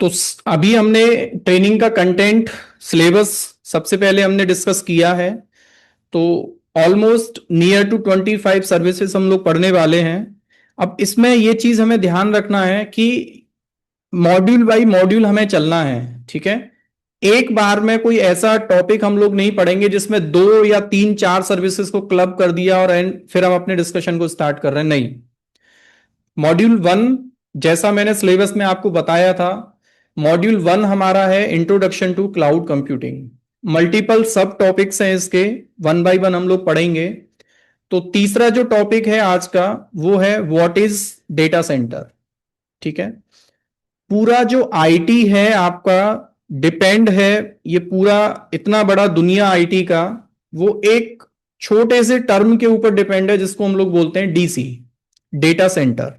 तो अभी हमने ट्रेनिंग का कंटेंट सिलेबस सबसे पहले हमने डिस्कस किया है। तो ऑलमोस्ट नियर टू 25 सर्विसेज हम लोग पढ़ने वाले हैं। अब इसमें ये चीज हमें ध्यान रखना है कि मॉड्यूल बाई मॉड्यूल हमें चलना है। ठीक है, एक बार में कोई ऐसा टॉपिक हम लोग नहीं पढ़ेंगे जिसमें 2 या 3 4 सर्विसेज को क्लब कर दिया और एंड फिर हम अपने डिस्कशन को स्टार्ट कर रहे हैं। नहीं, मॉड्यूल 1 जैसा मैंने सिलेबस में आपको बताया था, मॉड्यूल 1 हमारा है introduction to cloud computing. Multiple सब टॉपिक्स हैं इसके, 1 बाय 1 हम लोग पढ़ेंगे। तो तीसरा जो टॉपिक है आज का वो है व्हाट इज डेटा सेंटर। ठीक है, पूरा जो आईटी है आपका डिपेंड है, ये पूरा इतना बड़ा दुनिया आईटी का, वो एक छोटे से टर्म के ऊपर डिपेंड है जिसको हम लोग बोलते हैं डीसी, डेटा सेंटर।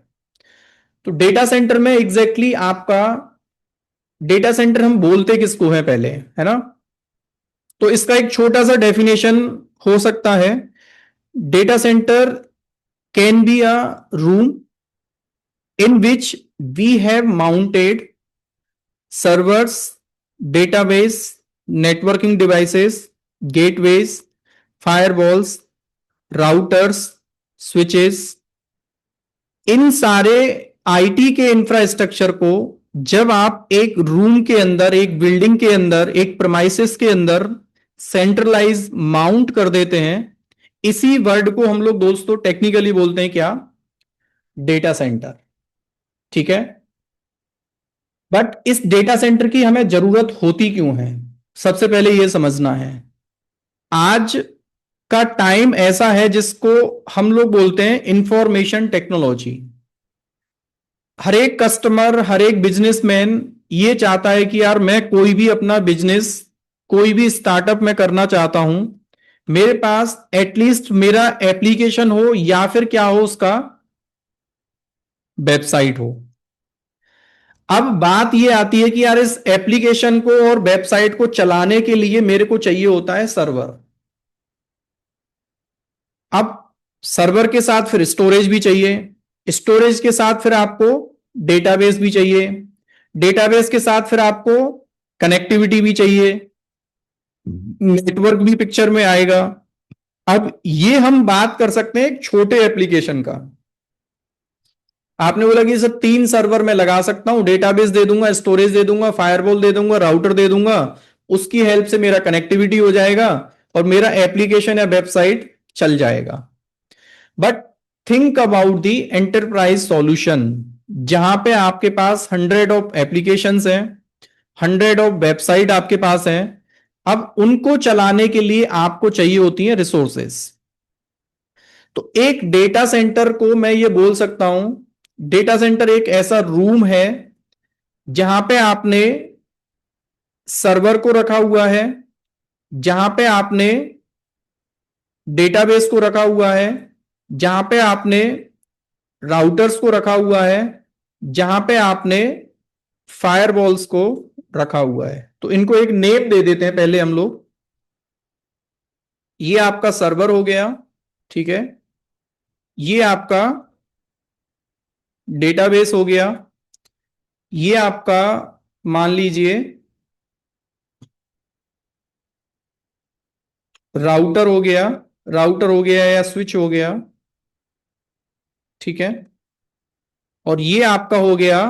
तो डेटा सेंटर में एग्जैक्टली आपका डेटा सेंटर हम बोलते किसको है पहले, है ना? तो इसका एक छोटा सा डेफिनेशन हो सकता है, data centre can be a room in which we have mounted servers, database, networking devices, gateways, firewalls, routers, switches। इन सारे आईटी के इंफ्रास्ट्रक्चर को जब आप एक रूम के अंदर, एक बिल्डिंग के अंदर, एक प्रेमाइसेस के अंदर सेंट्रलाइज माउंट कर देते हैं, इसी वर्ड को हम लोग दोस्तों टेक्निकली बोलते हैं क्या? Data centre. ठीक है, बट इस डेटा सेंटर की हमें जरूरत होती क्यों है, सबसे पहले यह समझना है। आज का टाइम ऐसा है जिसको हम लोग बोलते हैं इंफॉर्मेशन टेक्नोलॉजी। हर एक कस्टमर, हर एक बिजनेसमैन ये चाहता है कि यार मैं कोई भी अपना बिजनेस, कोई भी स्टार्टअप में करना चाहता हूं, मेरे पास एटलीस्ट मेरा एप्लीकेशन हो या फिर क्या हो, उसका वेबसाइट हो। अब बात यह आती है कि यार इस एप्लीकेशन को और वेबसाइट को चलाने के लिए मेरे को चाहिए होता है सर्वर। अब सर्वर के साथ फिर स्टोरेज भी चाहिए, स्टोरेज के साथ फिर आपको डेटाबेस भी चाहिए, डेटाबेस के साथ फिर आपको कनेक्टिविटी भी चाहिए, नेटवर्क भी पिक्चर में आएगा। अब ये हम बात कर सकते हैं एक छोटे एप्लीकेशन का। आपने बोला कि सर 3 सर्वर में लगा सकता हूं, डेटाबेस दे दूंगा, स्टोरेज दे दूंगा, फायरवॉल दे दूंगा, राउटर दे दूंगा, उसकी हेल्प से मेरा कनेक्टिविटी हो जाएगा और मेरा एप्लीकेशन या वेबसाइट चल जाएगा। But think about the enterprise solution, जहां पे आपके पास 100 ऑफ एप्लीकेशंस हैं, 100 ऑफ वेबसाइट आपके पास हैं। अब उनको चलाने के लिए आपको चाहिए होती है रिसोर्सेस। तो एक डेटा सेंटर को मैं ये बोल सकता हूं, डेटा सेंटर एक ऐसा रूम है जहां पे आपने सर्वर को रखा हुआ है, जहां पे आपने डेटाबेस को रखा हुआ है, जहां पे आपने राउटर्स को रखा हुआ है, जहां पे आपने फायरवॉल्स को रखा हुआ है। तो इनको एक नेम दे देते हैं पहले हम लोग। ये आपका सर्वर हो गया, ठीक है, ये आपका डेटाबेस हो गया, ये आपका मान लीजिए राउटर हो गया, राउटर हो गया या स्विच हो गया, ठीक है, और ये आपका हो गया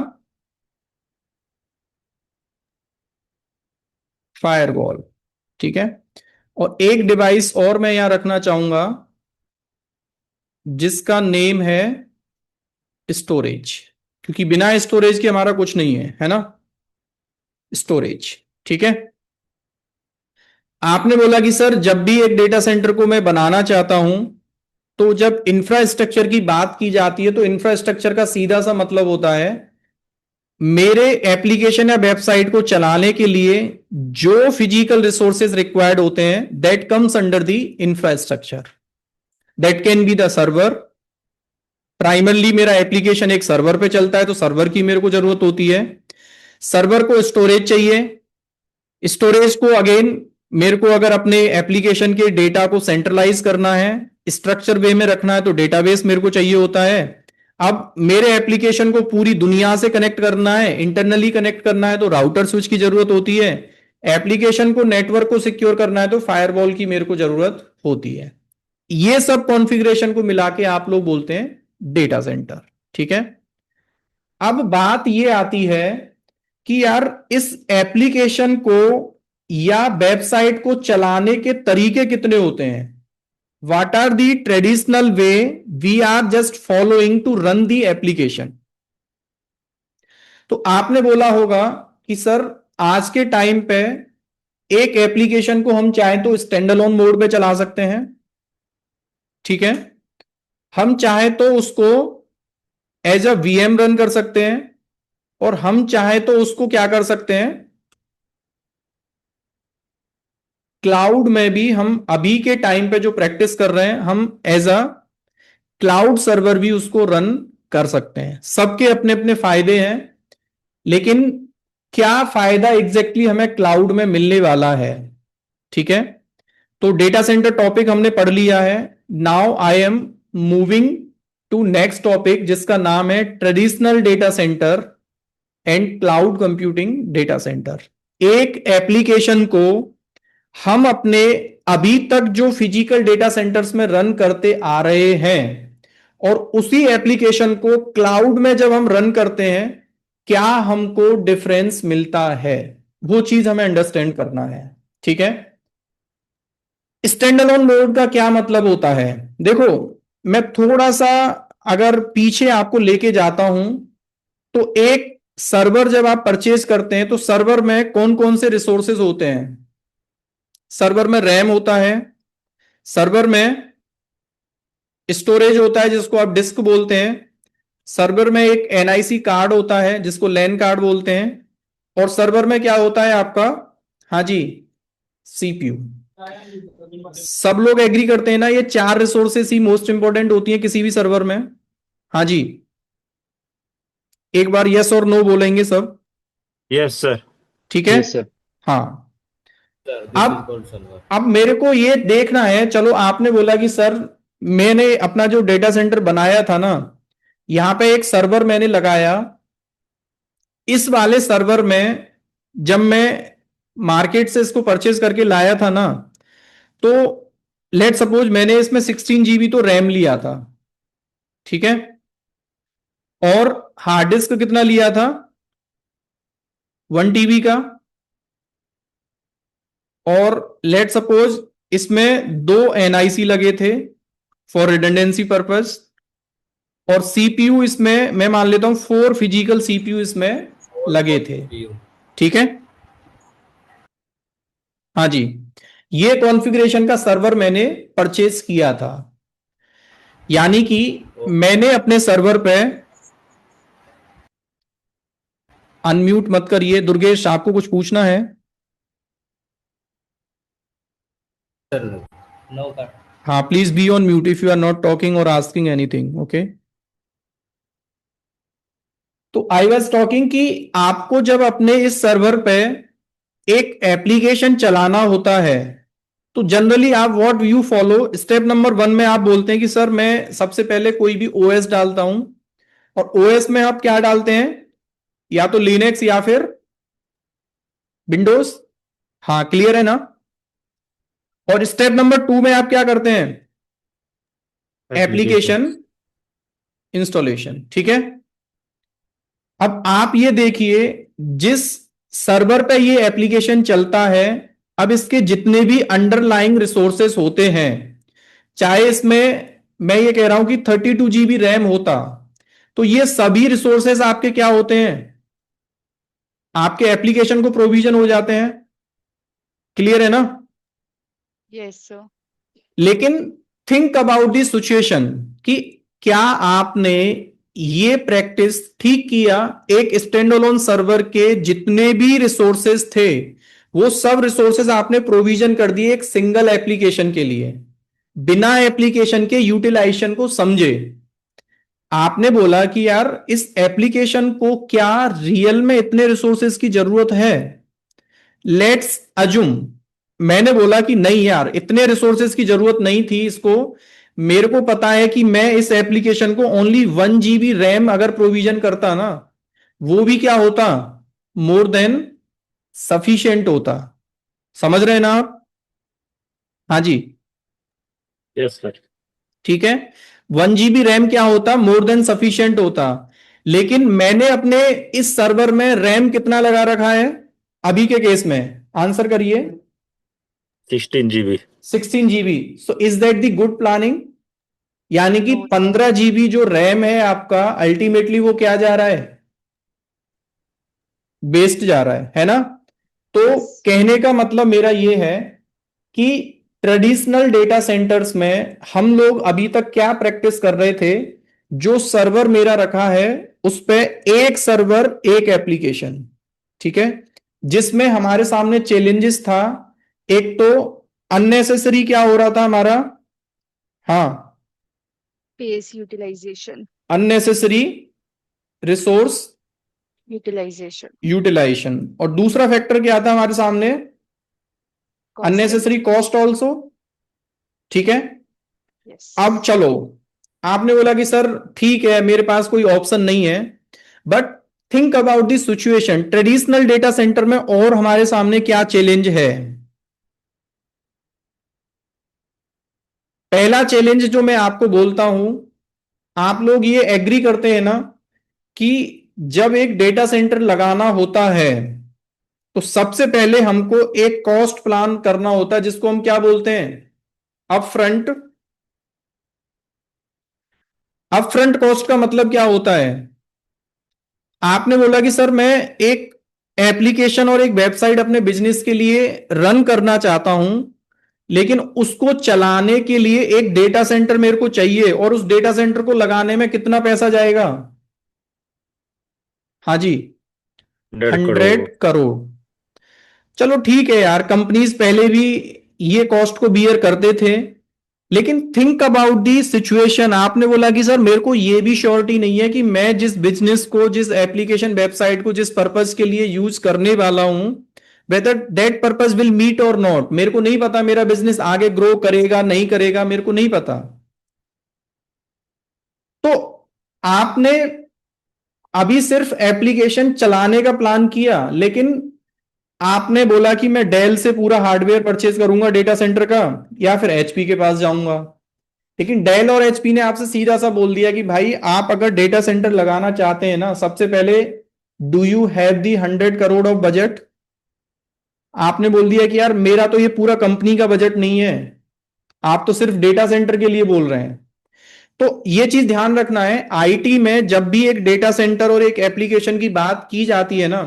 फायरवॉल। ठीक है, और एक डिवाइस और मैं यहां रखना चाहूंगा जिसका नेम है स्टोरेज, क्योंकि बिना स्टोरेज के हमारा कुछ नहीं है ना, स्टोरेज। ठीक है, आपने बोला कि सर जब भी एक डेटा सेंटर को मैं बनाना चाहता हूं, तो जब इंफ्रास्ट्रक्चर की बात की जाती है तो इंफ्रास्ट्रक्चर का सीधा सा मतलब होता है मेरे एप्लीकेशन या वेबसाइट को चलाने के लिए जो फिजिकल रिसोर्सेज रिक्वायर्ड होते हैं, that comes under the infrastructure. That can be the server. Primarily मेरा एप्लीकेशन एक सर्वर पे चलता है तो सर्वर की मेरे को जरूरत होती है। सर्वर को स्टोरेज चाहिए, स्टोरेज को अगेन मेरे को अगर अपने एप्लीकेशन के डेटा को सेंट्रलाइज करना है, स्ट्रक्चर वे में रखना है, तो डेटाबेस मेरे को चाहिए होता है। अब मेरे एप्लीकेशन को पूरी दुनिया से कनेक्ट करना है, इंटरनली कनेक्ट करना है तो राउटर स्विच की जरूरत होती है। एप्लीकेशन को, नेटवर्क को सिक्योर करना है तो फायरवॉल की मेरे को जरूरत होती है। ये सब कॉन्फ़िगरेशन को मिला के आप लोग बोलते हैं डेटा सेंटर। ठीक है। अब बात ये आती है कि यार इस एप्लीकेशन को या वेबसाइट को चलाने के तरीके कितने होते हैं। What are the traditional way we are just following to run the application? तो आपने बोला होगा कि सर आज के टाइम पे एक एप्लीकेशन को हम चाहें तो स्टैंड अलोन मोड पे चला सकते हैं। ठीक है। हम चाहें तो उसको एज अ वीएम रन कर सकते हैं, और हम चाहें तो उसको क्या कर सकते हैं, क्लाउड में भी। हम अभी के टाइम पे जो प्रैक्टिस कर रहे हैं, हम एज अ क्लाउड सर्वर भी उसको रन कर सकते हैं। सबके अपने अपने फायदे हैं, लेकिन क्या फायदा एग्जैक्टली हमें क्लाउड में मिलने वाला है। ठीक है। तो डेटा सेंटर टॉपिक हमने पढ़ लिया है। Now I am moving to next topic, जिसका नाम है traditional data center and cloud computing data center. एक एप्लीकेशन को हम अपने अभी तक जो फिजिकल डेटा सेंटर्स में रन करते आ रहे हैं, और उसी एप्लीकेशन को क्लाउड में जब हम रन करते हैं, क्या हमको डिफरेंस मिलता है, वो चीज हमें अंडरस्टैंड करना है। ठीक है। स्टैंड अलोन मोड का क्या मतलब होता है। देखो, मैं थोड़ा सा अगर पीछे आपको लेके जाता हूं, तो एक सर्वर जब आप परचेज करते हैं तो सर्वर में कौन कौन से रिसोर्सेज होते हैं। सर्वर में रैम होता है, सर्वर में स्टोरेज होता है जिसको आप डिस्क बोलते हैं, सर्वर में एक एनआईसी कार्ड होता है जिसको लैन कार्ड बोलते हैं, और सर्वर में क्या होता है आपका, हाँ जी, सीपीयू। सब लोग एग्री करते हैं ना, ये चार रिसोर्सेस ही मोस्ट इंपॉर्टेंट होती है किसी भी सर्वर में। हाँ जी, एक बार यस और नो बोलेंगे सब। Yes sir. ठीक है। Yes sir. हाँ। अब मेरे को ये देखना है, चलो आपने बोला कि सर मैंने अपना जो डेटा सेंटर बनाया था ना, यहां पे एक सर्वर मैंने लगाया। इस वाले सर्वर में जब मैं मार्केट से इसको परचेज करके लाया था ना, तो लेट सपोज मैंने इसमें 16 GB तो रैम लिया था। ठीक है। और हार्ड डिस्क कितना लिया था, 1 TB का। और लेट सपोज इसमें दो एनआईसी लगे थे फॉर रिडंडेंसी पर्पस, और सीपीयू इसमें मैं मान लेता हूं 4 फिजिकल सीपीयू इसमें लगे थे। ठीक है। हाँ जी, ये कॉन्फ़िगरेशन का सर्वर मैंने परचेज किया था। यानी कि मैंने अपने सर्वर पे, अनम्यूट मत करिए दुर्गेश, आपको कुछ पूछना है। हाँ, please be on mute if you are not talking or asking anything. Okay. तो आई वाज टॉकिंग कि आपको जब अपने इस सर्वर पे एक एप्लीकेशन चलाना होता है, तो जनरली आप what you follow, step number 1 में आप बोलते हैं कि सर मैं सबसे पहले कोई भी ओएस डालता हूं। और ओएस में आप क्या डालते हैं, या तो लिनक्स या फिर विंडोज। हाँ, क्लियर है ना। और स्टेप नंबर 2 में आप क्या करते हैं, एप्लीकेशन इंस्टॉलेशन। ठीक है। अब आप ये देखिए, जिस सर्वर पे ये एप्लीकेशन चलता है, अब इसके जितने भी अंडरलाइंग रिसोर्सेस होते हैं, चाहे इसमें मैं ये कह रहा हूं कि 32 GB रैम होता, तो ये सभी रिसोर्सेस आपके क्या होते हैं, आपके एप्लीकेशन को प्रोविजन हो जाते हैं। क्लियर है ना। Yes sir. लेकिन थिंक अबाउट द सिचुएशन कि क्या आपने ये प्रैक्टिस ठीक किया, एक स्टैंड अलोन सर्वर के जितने भी रिसोर्सेज थे, वो सब रिसोर्सेज आपने प्रोविजन कर दिए एक सिंगल एप्लीकेशन के लिए, बिना एप्लीकेशन के यूटिलाइजेशन को समझे। आपने बोला कि यार इस एप्लीकेशन को क्या रियल में इतने रिसोर्सेज की जरूरत है। लेट्स अज्यूम मैंने बोला कि नहीं यार, इतने रिसोर्सेज की जरूरत नहीं थी इसको, मेरे को पता है कि मैं इस एप्लीकेशन को ओनली 1 GB रैम अगर प्रोविजन करता ना, वो भी क्या होता, मोर देन सफिशिएंट होता। समझ रहे हैं ना आप? हाँ जी। Yes sir. ठीक है, 1 GB रैम क्या होता, मोर देन सफिशिएंट होता। लेकिन मैंने अपने इस सर्वर में रैम कितना लगा रखा है अभी के केस में? आंसर करिए। 16 GB। 16 GB। So is that the good planning? यानी कि No, 15 GB जो रैम है आपका, अल्टीमेटली वो क्या जा रहा है, वेस्ट जा रहा है ना? तो yes. कहने का मतलब मेरा ये है कि ट्रेडिशनल डेटा सेंटर्स में हम लोग अभी तक क्या प्रैक्टिस कर रहे थे, जो सर्वर मेरा रखा है उस पे एक सर्वर एक एप्लीकेशन, ठीक है, जिसमें हमारे सामने चैलेंजेस था। एक तो अननेसेसरी क्या हो रहा था हमारा, हाँ, Space utilization. Unnecessary resource Utilization. Utilization. और दूसरा फैक्टर क्या था हमारे सामने, Costing. Unnecessary cost also. ठीक है, Yes. अब चलो, आपने बोला कि सर ठीक है मेरे पास कोई ऑप्शन नहीं है, but think about this situation, traditional data center में और हमारे सामने क्या चैलेंज है? पहला चैलेंज जो मैं आपको बोलता हूं, आप लोग ये एग्री करते हैं ना कि जब एक डेटा सेंटर लगाना होता है तो सबसे पहले हमको एक कॉस्ट प्लान करना होता है, जिसको हम क्या बोलते हैं, अपफ्रंट। अपफ्रंट कॉस्ट का मतलब क्या होता है? आपने बोला कि सर मैं एक एप्लीकेशन और एक वेबसाइट अपने बिजनेस के लिए रन करना चाहता हूं, लेकिन उसको चलाने के लिए एक डेटा सेंटर मेरे को चाहिए, और उस डेटा सेंटर को लगाने में कितना पैसा जाएगा? हाँ जी, 100 करोड़। 100 करोड़। चलो ठीक है यार, कंपनीज पहले भी ये कॉस्ट को बियर करते थे, लेकिन थिंक अबाउट दी सिचुएशन। आपने बोला कि सर मेरे को ये भी श्योरिटी नहीं है कि मैं जिस बिजनेस को, जिस एप्लीकेशन वेबसाइट को जिस पर्पस के लिए यूज करने वाला हूं, whether that purpose will meet or not. मेरे को नहीं पता मेरा बिजनेस आगे ग्रो करेगा नहीं करेगा, मेरे को नहीं पता। तो आपने अभी सिर्फ एप्लीकेशन चलाने का प्लान किया, लेकिन आपने बोला कि मैं डेल से पूरा हार्डवेयर परचेज करूंगा डेटा सेंटर का, या फिर एचपी के पास जाऊंगा। लेकिन डेल और एचपी ने आपसे सीधा सा बोल दिया कि भाई आप अगर डेटा सेंटर लगाना चाहते हैं ना, सबसे पहले do you have the 100 crore of budget? आपने बोल दिया कि यार मेरा तो ये पूरा कंपनी का बजट नहीं है, आप तो सिर्फ डेटा सेंटर के लिए बोल रहे हैं। तो ये चीज ध्यान रखना है, आईटी में जब भी एक डेटा सेंटर और एक एप्लीकेशन की बात की जाती है ना,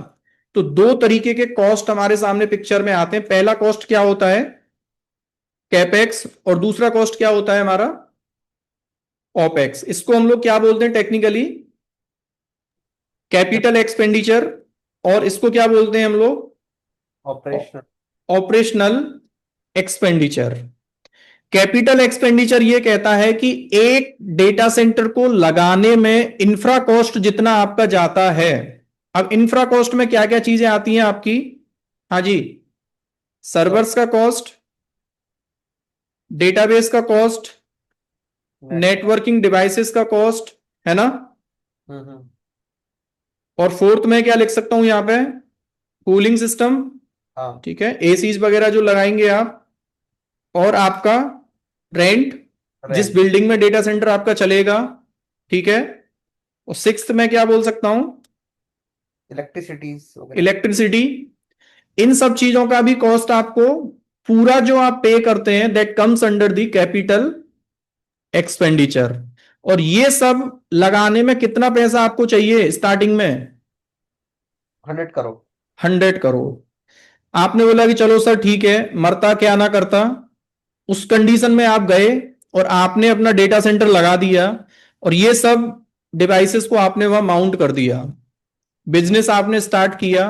तो दो तरीके के कॉस्ट हमारे सामने पिक्चर में आते हैं। पहला कॉस्ट क्या होता है, कैपेक्स, और दूसरा कॉस्ट क्या होता है हमारा, ओपेक्स। इसको हम लोग क्या बोलते हैं टेक्निकली, कैपिटल एक्सपेंडिचर, और इसको क्या बोलते हैं हम लोग, operational. Operational expenditure. Capital expenditure ये कहता है कि एक डेटा सेंटर को लगाने में इंफ्रा कॉस्ट जितना आपका जाता है। अब इंफ्रा कॉस्ट में क्या क्या चीजें आती हैं आपकी? हाँ जी, सर्वर्स का कॉस्ट, डेटाबेस का कॉस्ट, नेटवर्किंग डिवाइसेस का कॉस्ट, है ना? हम्म। और फोर्थ में क्या लिख सकता हूं यहां पे, कूलिंग सिस्टम, हाँ। ठीक है, एसीज वगैरह जो लगाएंगे आप, और आपका रेंट, जिस रेंट। बिल्डिंग में डेटा सेंटर आपका चलेगा, ठीक है। और सिक्स्थ में क्या बोल सकता हूं, इलेक्ट्रिसिटीज वगैरह। इलेक्ट्रिसिटी। इन सब चीजों का भी कॉस्ट आपको, पूरा जो आप पे करते हैं, that comes under the capital expenditure. और ये सब लगाने में कितना पैसा आपको चाहिए स्टार्टिंग में? 100 करोड़। 100 करोड़। आपने बोला कि चलो सर ठीक है, मरता क्या ना करता, उस कंडीशन में आप गए और आपने अपना डेटा सेंटर लगा दिया, और ये सब डिवाइसेस को आपने वहां माउंट कर दिया, बिजनेस आपने स्टार्ट किया।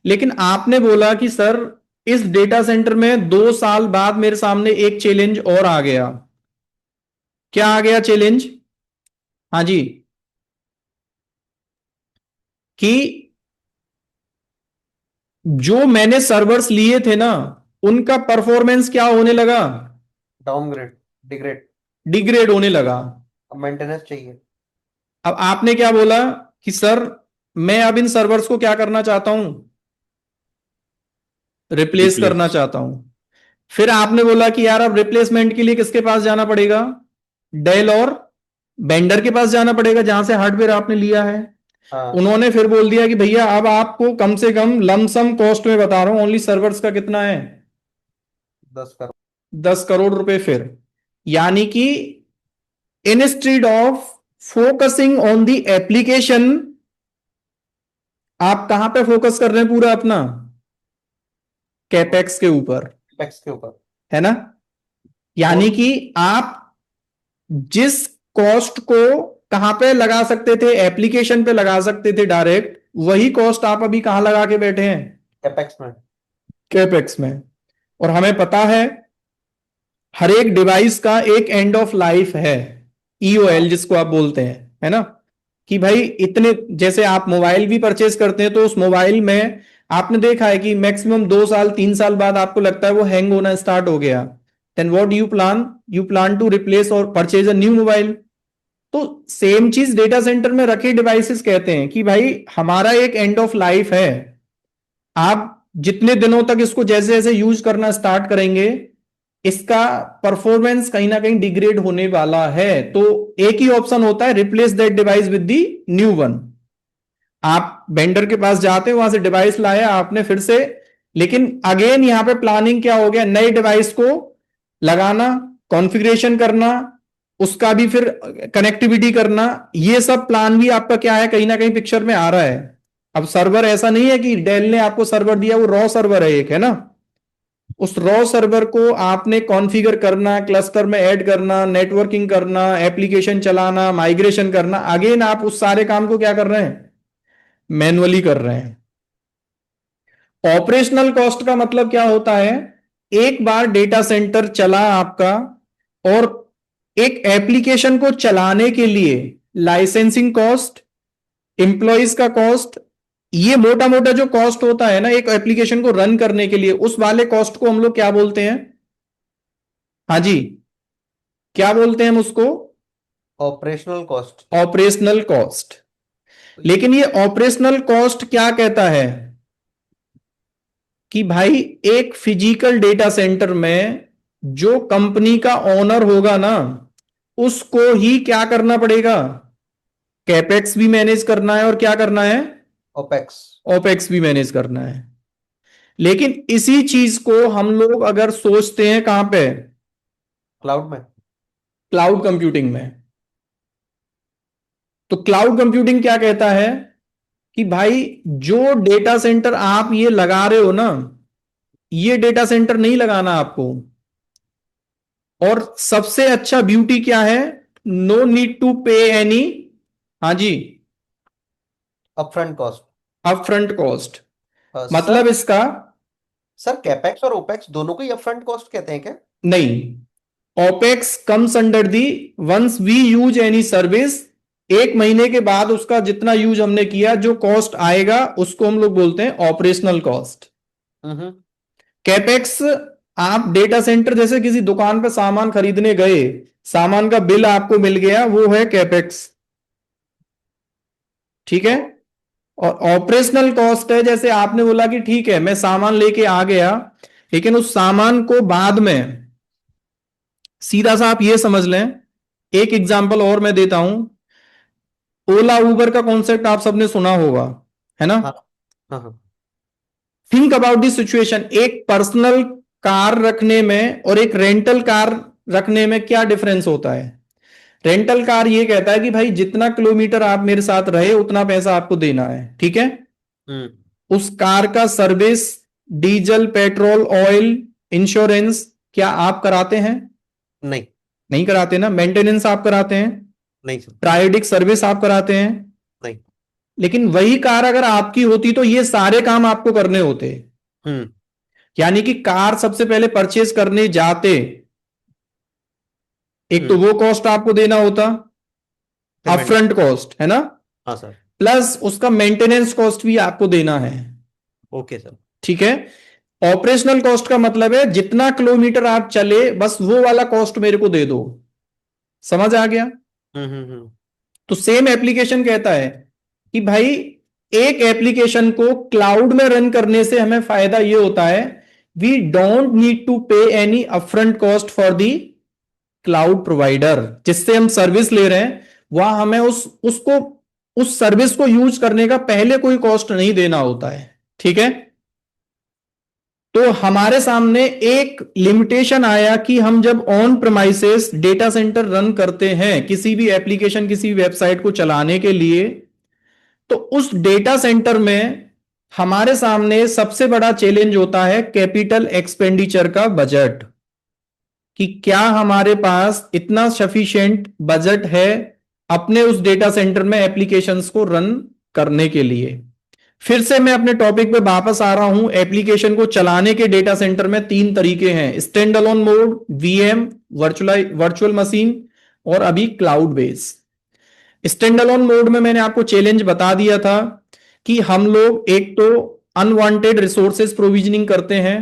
लेकिन आपने बोला कि सर इस डेटा सेंटर में 2 साल बाद मेरे सामने एक चैलेंज और आ गया। क्या आ गया चैलेंज? हाँ जी, कि जो मैंने सर्वर्स लिए थे ना, उनका परफॉर्मेंस क्या होने लगा, डाउनग्रेड, डिग्रेड। डिग्रेड होने लगा। अब मेंटेनेंस चाहिए। अब आपने क्या बोला कि सर मैं अब इन सर्वर्स को क्या करना चाहता हूं, रिप्लेस Replace. करना चाहता हूं। फिर आपने बोला कि यार अब रिप्लेसमेंट के लिए किसके पास जाना पड़ेगा, डेल और वेंडर के पास जाना पड़ेगा जहां से हार्डवेयर आपने लिया है। हाँ उन्होंने फिर बोल दिया कि भैया अब आपको कम से कम लमसम कॉस्ट में बता रहा हूं, ओनली सर्वर्स का कितना है, 10 करोड़। 10 करोड़ रुपए। फिर यानी कि instead of focusing on the application, आप कहां पे फोकस कर रहे हैं पूरा अपना, कैपेक्स के ऊपर, टैक्स के ऊपर। है ना। यानी और- कि आप जिस कॉस्ट को कहां पे लगा सकते थे, एप्लीकेशन पे लगा सकते थे डायरेक्ट, वही कॉस्ट आप अभी कहां लगा के बैठे हैं, कैपेक्स में। कैपेक्स में। और हमें पता है हर एक डिवाइस का एक एंड ऑफ लाइफ है, ईओएल जिसको आप बोलते हैं, है ना। कि भाई इतने, जैसे आप मोबाइल भी परचेज करते हैं तो उस मोबाइल में आपने देखा है कि मैक्सिमम 2 साल 3 साल बाद आपको लगता है वो हैंग होना स्टार्ट हो गया, then what you plan to replace or purchase a new mobile. तो सेम चीज डेटा सेंटर में रखे डिवाइसेस कहते हैं कि भाई हमारा एक एंड ऑफ लाइफ है, आप जितने दिनों तक इसको जैसे जैसे यूज करना स्टार्ट करेंगे इसका परफॉर्मेंस कहीं ना कहीं डिग्रेड होने वाला है। तो एक ही ऑप्शन होता है, replace that device with the new one. आप वेंडर के पास जाते हो, वहां से डिवाइस लाया आपने फिर से, लेकिन अगेन यहां पे प्लानिंग क्या हो गया, नए डिवाइस को लगाना, कॉन्फ़िगरेशन करना, उसका भी फिर कनेक्टिविटी करना, ये सब प्लान भी आपका क्या है, कहीं ना कहीं पिक्चर में आ रहा है। अब सर्वर ऐसा नहीं है कि डेल ने आपको सर्वर दिया, वो रॉ सर्वर है एक, है ना। उस रॉ सर्वर को आपने कॉन्फ़िगर करना, क्लस्टर में ऐड करना, नेटवर्किंग करना, एप्लीकेशन चलाना, माइग्रेशन करना, अगेन आप उस सारे काम को क्या कर रहे हैं, मैनुअली कर रहे हैं। ऑपरेशनल कॉस्ट का मतलब क्या होता है, एक बार डेटा सेंटर चला आपका और एक एप्लीकेशन को चलाने के लिए लाइसेंसिंग कॉस्ट, एम्प्लॉइज का कॉस्ट, ये मोटा मोटा जो कॉस्ट होता है ना एक एप्लीकेशन को रन करने के लिए, उस वाले कॉस्ट को हम लोग क्या बोलते हैं, हाँ जी, क्या बोलते हैं हम उसको, ऑपरेशनल कॉस्ट। Operational cost. लेकिन ये ऑपरेशनल कॉस्ट क्या कहता है कि भाई एक फिजिकल डेटा सेंटर में जो कंपनी का ओनर होगा ना उसको ही क्या करना पड़ेगा, कैपेक्स भी मैनेज करना है और क्या करना है, ओपेक्स। ओपेक्स भी मैनेज करना है। लेकिन इसी चीज को हम लोग अगर सोचते हैं कहां पे, क्लाउड में। क्लाउड कंप्यूटिंग में। तो क्लाउड कंप्यूटिंग क्या कहता है कि भाई जो डेटा सेंटर आप ये लगा रहे हो ना, ये डेटा सेंटर नहीं लगाना आपको। और सबसे अच्छा ब्यूटी क्या है, no need to pay any, हाँ जी, upfront cost. Upfront cost. Sir मतलब इसका सर कैपेक्स और ओपेक्स दोनों को ही अपफ्रंट कॉस्ट कहते हैं क्या? नहीं, opex comes under the once we use any service, 1 महीने के बाद उसका जितना यूज हमने किया जो कॉस्ट आएगा उसको हम लोग बोलते हैं ऑपरेशनल कॉस्ट। हम्म। कैपेक्स, आप डेटा सेंटर जैसे किसी दुकान पे सामान खरीदने गए, सामान का बिल आपको मिल गया, वो है कैपेक्स, ठीक है। और ऑपरेशनल कॉस्ट है जैसे आपने बोला कि ठीक है मैं सामान लेके आ गया, लेकिन उस सामान को बाद में, सीधा सा आप ये समझ लें, एक एग्जांपल और मैं देता हूं, ओला उबर का कॉन्सेप्ट आप सबने सुना होगा, है ना। हाँ हाँ हाँ। थिंक अबाउट दिस सिचुएशन, एक पर्सनल कार रखने में और एक रेंटल कार रखने में क्या डिफरेंस होता है। रेंटल कार ये कहता है कि भाई जितना किलोमीटर आप मेरे साथ रहे उतना पैसा आपको देना है, ठीक है। उस कार का service, diesel, petrol, oil, insurance क्या आप कराते हैं, नहीं नहीं कराते ना। मेंटेनेंस आप कराते हैं, नहीं सर। पीरियडिक सर्विस आप कराते हैं, नहीं। लेकिन वही कार अगर आपकी होती तो ये सारे काम आपको करने होते। यानी कि कार सबसे पहले परचेज करने जाते, एक तो वो कॉस्ट आपको देना होता, अपफ्रंट कॉस्ट, है ना। हाँ सर। प्लस उसका मेंटेनेंस कॉस्ट भी आपको देना है, ओके सर। ठीक है। ऑपरेशनल कॉस्ट का मतलब है जितना किलोमीटर आप चले बस वो वाला कॉस्ट मेरे को दे दो, समझ आ गया? हम्म। तो सेम एप्लीकेशन कहता है कि भाई एक एप्लीकेशन को क्लाउड में रन करने से हमें फायदा ये होता है, we don't need to pay any upfront cost for the cloud provider. जिससे हम सर्विस ले रहे हैं वहां हमें उसको उस सर्विस को यूज करने का पहले कोई कॉस्ट नहीं देना होता है। ठीक है? तो हमारे सामने एक लिमिटेशन आया कि हम जब on premises data centre run करते हैं किसी भी एप्लीकेशन किसी वेबसाइट को चलाने के लिए, तो उस डेटा सेंटर में हमारे सामने सबसे बड़ा चैलेंज होता है कैपिटल एक्सपेंडिचर का बजट, कि क्या हमारे पास इतना सफिशिएंट बजट है अपने उस डेटा सेंटर में एप्लीकेशंस को रन करने के लिए। फिर से मैं अपने टॉपिक पे वापस आ रहा हूं। एप्लीकेशन को चलाने के डेटा सेंटर में 3 तरीके हैं, stand alone mode, VM, virtual machine, और अभी cloud base. Stand alone mode में मैंने आपको चैलेंज बता दिया था कि हम लोग एक तो अनवांटेड रिसोर्सेज प्रोविजनिंग करते हैं।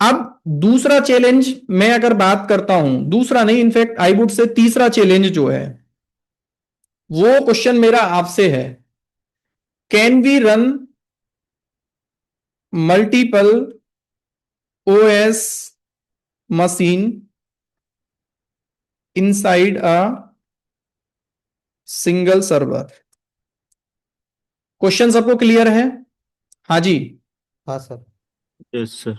अब दूसरा चैलेंज मैं अगर बात करता हूं, दूसरा नहीं, इनफैक्ट आई वुड से तीसरा चैलेंज जो है वो क्वेश्चन मेरा आपसे है, can we run multiple OS machine inside a single server? Question सबको क्लियर है? हाँ जी, हाँ सर। Yes sir.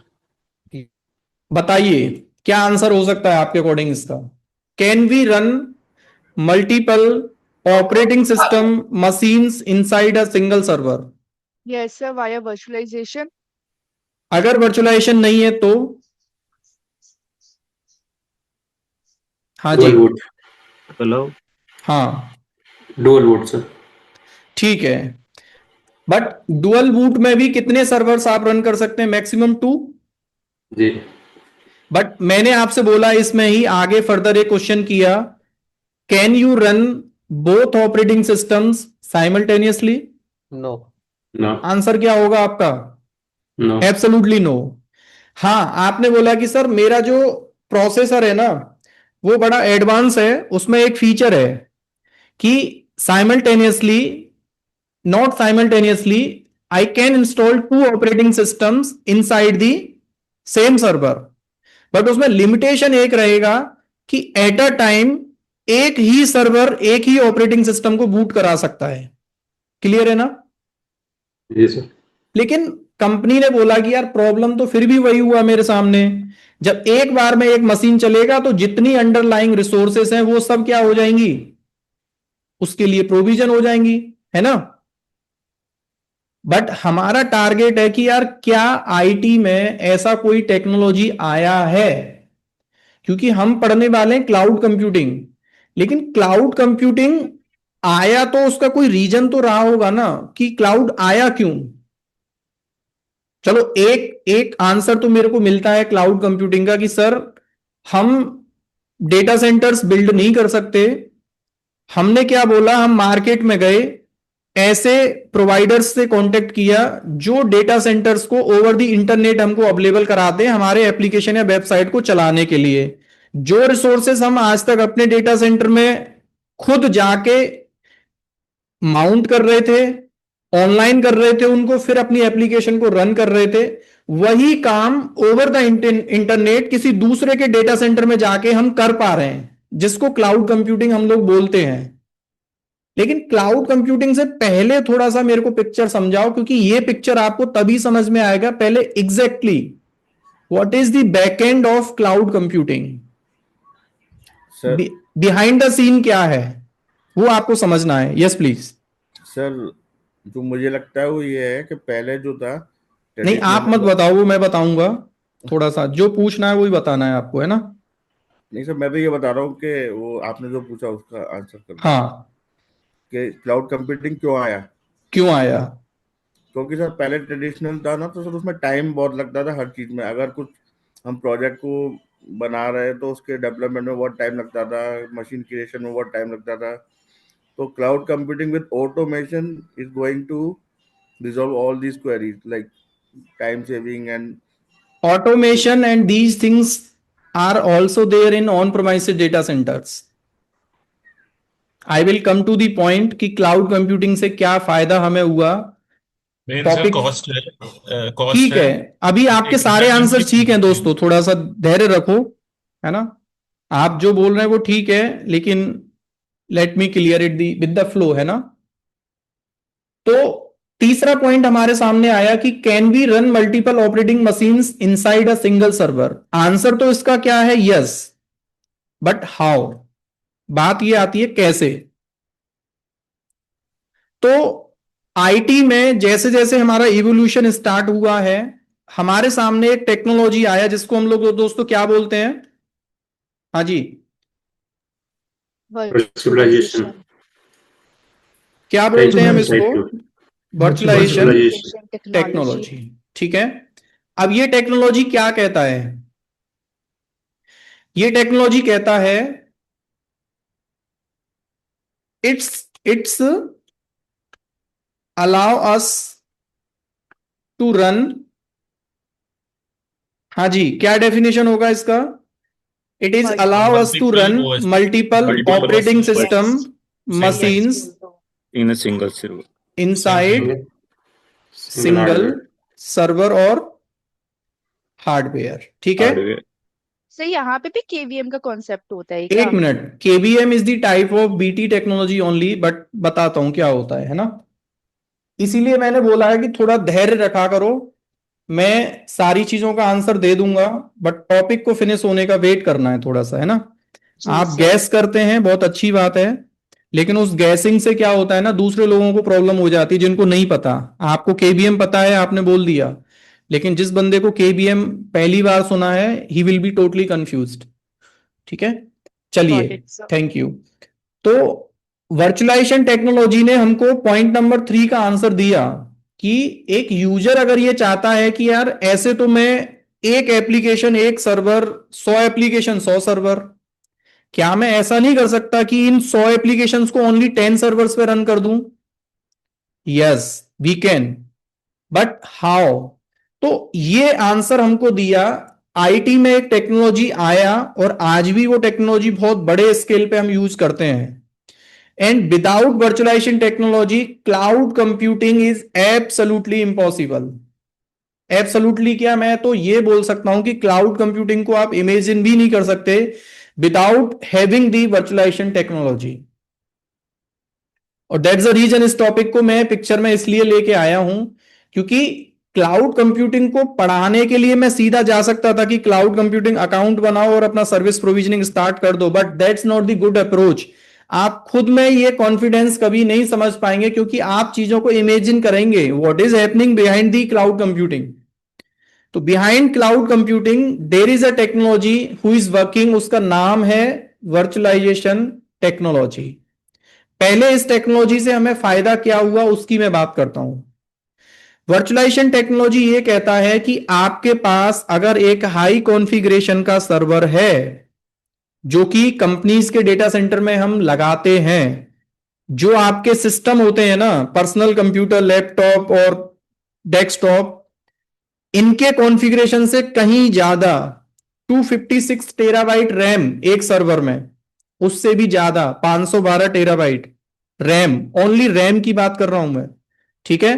बताइए क्या आंसर हो सकता है आपके अकॉर्डिंग इसका। Can we run multiple operating system machines inside a single server? Yes, sir, via virtualization. अगर वर्चुअलाइजेशन नहीं है तो? हाँ जी, डुअल बूट। हेलो। हाँ डुअल बूट सर। ठीक है, बट डुअल बूट में भी कितने सर्वर्स आप रन कर सकते हैं? मैक्सिमम 2। जी। बट मैंने आपसे बोला इसमें ही आगे फर्दर एक क्वेश्चन किया, can you run both operating systems simultaneously? No. No. Answer क्या होगा आपका? नो। Absolutely no. हाँ, आपने बोला कि सर मेरा जो प्रोसेसर है ना वो बड़ा एडवांस है, उसमें एक फीचर है कि simultaneously, not simultaneously, I can install 2 operating systems inside the same server. But उसमें लिमिटेशन एक रहेगा कि एट अ टाइम एक ही सर्वर एक ही ऑपरेटिंग सिस्टम को बूट करा सकता है। क्लियर है ना? जी सर। लेकिन कंपनी ने बोला कि यार प्रॉब्लम तो फिर भी वही हुआ मेरे सामने, जब एक बार में एक मशीन चलेगा तो जितनी अंडरलाइंग रिसोर्सेस हैं वो सब क्या हो जाएंगी, उसके लिए प्रोविजन हो जाएंगी, है ना? बट हमारा टारगेट है कि यार क्या आईटी में ऐसा कोई टेक्नोलॉजी आया है, क्योंकि हम पढ़ने वाले हैं क्लाउड कंप्यूटिंग। लेकिन क्लाउड कंप्यूटिंग आया तो उसका कोई रीजन तो रहा होगा ना कि क्लाउड आया क्यों। चलो एक एक आंसर तो मेरे को मिलता है क्लाउड कंप्यूटिंग का कि सर हम डेटा सेंटर्स बिल्ड नहीं कर सकते। हमने क्या बोला, हम मार्केट में गए, ऐसे प्रोवाइडर्स से कांटेक्ट किया जो डेटा सेंटर्स को ओवर द इंटरनेट हमको अवेलेबल कराते हैं हमारे एप्लीकेशन या वेबसाइट को चलाने के लिए। जो रिसोर्सेस हम आज तक अपने डेटा सेंटर में खुद जाके माउंट कर रहे थे, ऑनलाइन कर रहे थे उनको, फिर अपनी एप्लीकेशन को रन कर रहे थे, वही काम ओवर द इंटरनेट किसी दूसरे के डेटा सेंटर में जाके हम कर पा रहे हैं, जिसको क्लाउड कंप्यूटिंग हम लोग बोलते हैं। लेकिन क्लाउड कंप्यूटिंग से पहले थोड़ा सा मेरे को पिक्चर समझाओ, क्योंकि ये पिक्चर आपको तभी समझ में आएगा पहले exactly what is the back end of cloud computing, sir behind the scene क्या है वो आपको समझना है। Yes please. सर जो मुझे लगता है वो ये है कि पहले जो था नहीं आप मत बताओ, वो मैं बताऊंगा, थोड़ा सा जो पूछना है वही बताना है आपको, है ना? नहीं सर, मैं तो ये बता रहा हूँ कि वो आपने जो पूछा उसका आंसर कर दो हाँ, कि क्लाउड कंप्यूटिंग क्यों आया। क्यों आया? क्योंकि सर पहले ट्रेडिशनल था ना, तो सर उसमें टाइम बहुत लगता था हर चीज में। अगर कुछ हम प्रोजेक्ट को बना रहे हैं तो उसके डेवलपमेंट में बहुत टाइम लगता था, मशीन क्रिएशन में बहुत टाइम लगता था। तो cloud computing with automation is going to resolve all these queries like time saving and automation and these things are also there in on-premises data centers. I will come to the point कि cloud computing से क्या फायदा हमें हुआ. Main sir Topic cost है cost ठीक है, अभी आपके सारे आंसर ठीक हैं दोस्तों, थोड़ा सा धैर्य रखो, है ना. आप जो बोल रहे हैं वो ठीक है, लेकिन let me clear it the with the flow, है ना. तो तीसरा पॉइंट हमारे सामने आया कि can we run multiple operating machines inside a single server. Answer तो इसका क्या है, यस, बट हाउ. बात ये आती है कैसे. तो आईटी में जैसे जैसे हमारा इवोल्यूशन स्टार्ट हुआ है, हमारे सामने एक टेक्नोलॉजी आया जिसको हम लोग दोस्तों क्या बोलते हैं. हाँ जी, Virtualization. क्या बोलते हैं हम इसको, वर्चुअलाइजेशन Virtualization टेक्नोलॉजी. ठीक है, अब ये टेक्नोलॉजी क्या कहता है. ये टेक्नोलॉजी कहता है it's allow us to run. हाँ जी, क्या डेफिनेशन होगा इसका. It is allow us to run multiple operating system machines in a single server. inside single server और हार्डवेयर. ठीक है, Hardware. सर यहाँ पे भी केवीएम का कॉन्सेप्ट होता है एक क्या? Minute. KVM is the type of BT technology only, but बताता हूं क्या होता है ना. इसीलिए मैंने बोला है कि थोड़ा धैर्य रखा करो. मैं सारी चीजों का आंसर दे दूंगा, बट टॉपिक को फिनिश होने का वेट करना है थोड़ा सा, है ना. जी आप सर। गैस करते हैं, बहुत अच्छी बात है, लेकिन उस गैसिंग से क्या होता है ना, दूसरे लोगों को प्रॉब्लम हो जाती है जिनको नहीं पता. आपको केबीएम पता है, आपने बोल दिया, लेकिन जिस बंदे को केबीएम पहली बार सुना है, he will be totally confused. ठीक है, चलिए, Got it, sir. Thank you. तो वर्चुअलाइजेशन टेक्नोलॉजी ने हमको पॉइंट नंबर 3 का आंसर दिया कि एक यूजर अगर ये चाहता है कि यार ऐसे तो मैं एक एप्लीकेशन एक सर्वर, 100 एप्लीकेशन 100 सर्वर, क्या मैं ऐसा नहीं कर सकता कि इन 100 एप्लीकेशंस को ओनली 10 सर्वर्स पे रन कर दूं. Yes we can, but how. तो ये आंसर हमको दिया. आईटी में एक टेक्नोलॉजी आया और आज भी वो टेक्नोलॉजी बहुत बड़े स्केल पे हम यूज करते हैं. And without virtualization technology cloud computing is absolutely impossible. Absolutely क्या, मैं तो ये बोल सकता हूं कि क्लाउड कंप्यूटिंग को आप इमेजिन भी नहीं कर सकते without having the virtualization technology. और दैट्स द रीजन इस टॉपिक को मैं पिक्चर में इसलिए लेके आया हूं क्योंकि क्लाउड कंप्यूटिंग को पढ़ाने के लिए मैं सीधा जा सकता था कि क्लाउड कंप्यूटिंग अकाउंट बनाओ और अपना सर्विस प्रोविजनिंग स्टार्ट कर दो, but that's not the good approach. आप खुद में ये कॉन्फिडेंस कभी नहीं समझ पाएंगे क्योंकि आप चीजों को इमेजिन करेंगे what is happening behind the cloud computing. तो behind cloud computing there is a technology who is working, उसका नाम है वर्चुअलाइजेशन टेक्नोलॉजी. पहले इस टेक्नोलॉजी से हमें फायदा क्या हुआ उसकी मैं बात करता हूं. वर्चुअलाइजेशन टेक्नोलॉजी ये कहता है कि आपके पास अगर एक हाई कॉन्फ़िगरेशन का सर्वर है जो कि कंपनीज के डेटा सेंटर में हम लगाते हैं, जो आपके सिस्टम होते हैं ना, पर्सनल कंप्यूटर, लैपटॉप और डेस्कटॉप, इनके कॉन्फ़िगरेशन से कहीं ज्यादा 256 टेराबाइट रैम एक सर्वर में, उससे भी ज्यादा 512 टेराबाइट रैम, ओनली रैम की बात कर रहा हूं मैं. ठीक है,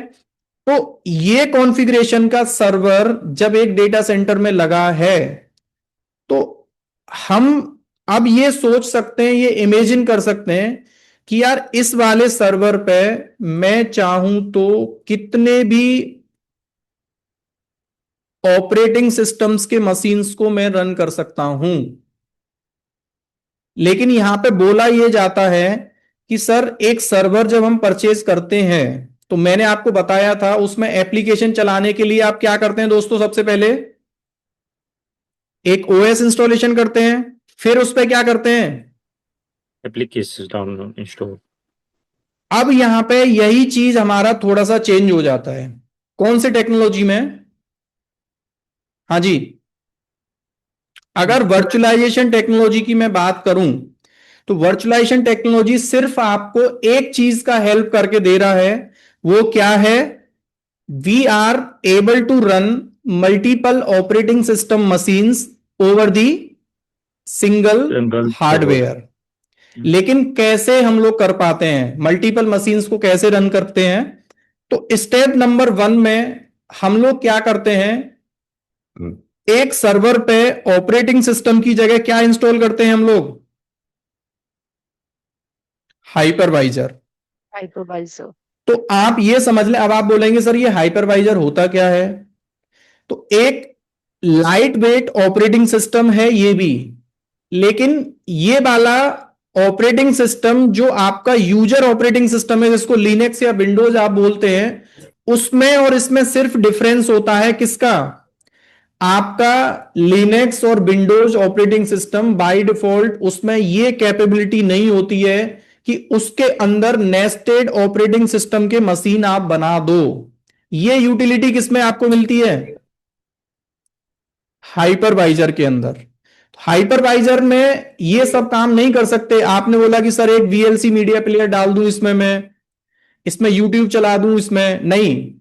तो ये कॉन्फ़िगरेशन का सर्वर जब एक डेटा सेंटर में लगा है तो हम अब ये सोच सकते हैं, ये इमेजिन कर सकते हैं कि यार इस वाले सर्वर पे मैं चाहूं तो कितने भी ऑपरेटिंग सिस्टम्स के मशीन्स को मैं रन कर सकता हूं. लेकिन यहां पे बोला यह जाता है कि सर एक सर्वर जब हम परचेज करते हैं तो मैंने आपको बताया था उसमें एप्लीकेशन चलाने के लिए आप क्या करते हैं दोस्तों, सबसे पहले एक ओएस इंस्टॉलेशन करते हैं, फिर उस पर क्या करते हैं, Applications download install. अब यहां पे यही चीज हमारा थोड़ा सा चेंज हो जाता है. कौन सी टेक्नोलॉजी में, हाँ जी, अगर वर्चुअलाइजेशन टेक्नोलॉजी की मैं बात करूं तो वर्चुअलाइजेशन टेक्नोलॉजी सिर्फ आपको एक चीज का हेल्प करके दे रहा है, वो क्या है, we are able to run multiple operating system machines over the single Single hardware. लेकिन कैसे हम लोग कर पाते हैं, मल्टीपल मशीन्स को कैसे रन करते हैं? तो स्टेप नंबर 1 में हम लोग क्या करते हैं, एक सर्वर पे ऑपरेटिंग सिस्टम की जगह क्या इंस्टॉल करते हैं हम लोग? हाइपरवाइजर। हाइपरवाइजर। तो आप ये समझ लें, अब आप बोलेंगे सर ये हाइपरवाइजर होता क्या है? तो एक लाइट वेट ऑपरेटिंग सिस्टम है ये भी, लेकिन ये वाला ऑपरेटिंग सिस्टम जो आपका यूजर ऑपरेटिंग सिस्टम है, जिसको लिनक्स या विंडोज आप बोलते हैं, उसमें और इसमें सिर्फ डिफरेंस होता है किसका? आपका लिनक्स और Windows operating system by default उसमें यह कैपेबिलिटी नहीं होती है कि उसके अंदर नेस्टेड ऑपरेटिंग सिस्टम के मशीन आप बना दो। ये यूटिलिटी किसमें आपको मिलती है? हाइपरवाइजर के अंदर। हाइपरवाइजर में ये सब काम नहीं कर सकते। आपने बोला कि सर एक वीएलसी मीडिया प्लेयर डाल दूं इसमें, मैं इसमें यूट्यूब चला दूं, इसमें नहीं।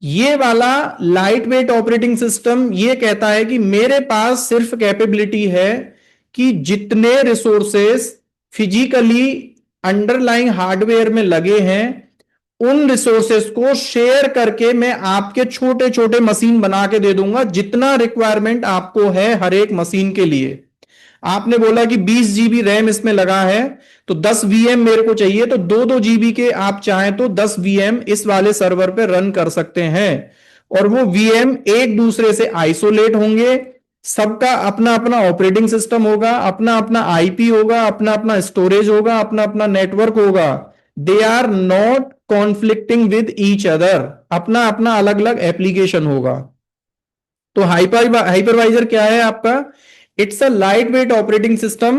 ये वाला लाइट वेट ऑपरेटिंग सिस्टम ये कहता है कि मेरे पास सिर्फ कैपेबिलिटी है कि जितने रिसोर्सेस फिजिकली अंडरलाइंग हार्डवेयर में लगे हैं उन रिसोर्सेस को शेयर करके मैं आपके छोटे छोटे मशीन बना के दे दूंगा, जितना रिक्वायरमेंट आपको है हर एक मशीन के लिए। आपने बोला कि 20 जीबी रैम इसमें लगा है, तो 10 वीएम मेरे को चाहिए, तो 2-2 जीबी के आप चाहें तो 10 वीएम इस वाले सर्वर पे रन कर सकते हैं। और वो वीएम एक दूसरे से आइसोलेट होंगे, सबका अपना अपना ऑपरेटिंग सिस्टम होगा, अपना अपना आईपी होगा, अपना अपना स्टोरेज होगा, अपना अपना नेटवर्क होगा। They are not conflicting with each other, अपना अपना अलग अलग एप्लीकेशन होगा। तो हाइपरवाइजर क्या है आपका? It's a lightweight operating system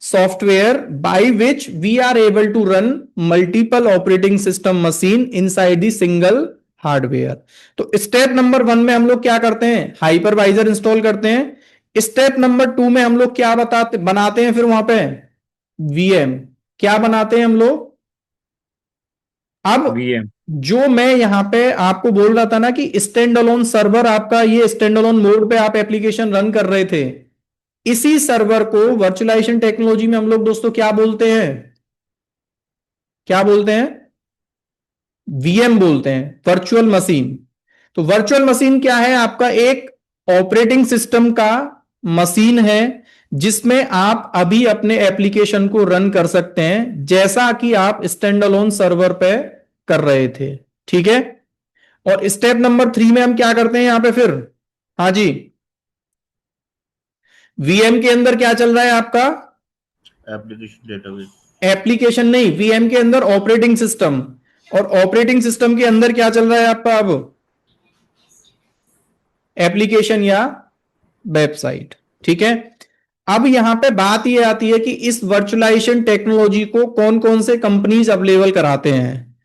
software by which we are able to run multiple operating system machine inside the single hardware। तो स्टेप नंबर 1 में हम लोग क्या करते हैं? हाइपरवाइजर इंस्टॉल करते हैं। स्टेप नंबर 2 में हम लोग क्या बनाते हैं फिर वहां पे? वीएम। क्या बनाते हैं हम लोग? अब VM। जो मैं यहां पे आपको बोल रहा था ना कि स्टैंड अलोन सर्वर, आपका ये स्टैंड अलोन मोड पे आप एप्लीकेशन रन कर रहे थे, इसी सर्वर को वर्चुअलाइजेशन टेक्नोलॉजी में हम लोग दोस्तों क्या बोलते हैं? क्या बोलते हैं? वीएम बोलते हैं, वर्चुअल मशीन। तो वर्चुअल मशीन क्या है? आपका एक ऑपरेटिंग सिस्टम का मशीन है जिसमें आप अभी अपने एप्लीकेशन को रन कर सकते हैं, जैसा कि आप स्टैंड अलोन सर्वर पे कर रहे थे। ठीक है। और स्टेप नंबर 3 में हम क्या करते हैं यहां पे फिर? हाँ जी, वीएम के अंदर क्या चल रहा है आपका? Application database. एप्लीकेशन नहीं, वीएम के अंदर ऑपरेटिंग सिस्टम। और ऑपरेटिंग सिस्टम के अंदर क्या चल रहा है आपका अब? एप्लीकेशन या वेबसाइट। ठीक है। अब यहां पे बात यह आती है कि इस वर्चुअलाइजेशन टेक्नोलॉजी को कौन कौन से कंपनीज अवेलेबल कराते हैं।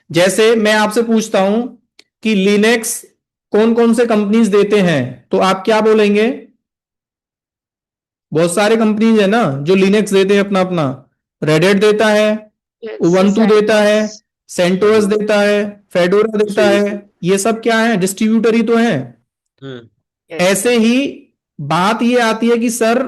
जैसे मैं आपसे पूछता हूं कि लिनक्स कौन कौन से कंपनीज देते हैं, तो आप क्या बोलेंगे? बहुत सारे कंपनीज है ना जो लिनक्स देते हैं अपना अपना। रेड देता है, उबंटू देता है, सेंटोस देता है, फेडोरा देता है। ये सब क्या है? डिस्ट्रीब्यूटर ही तो है। ऐसे ही बात ये आती है कि सर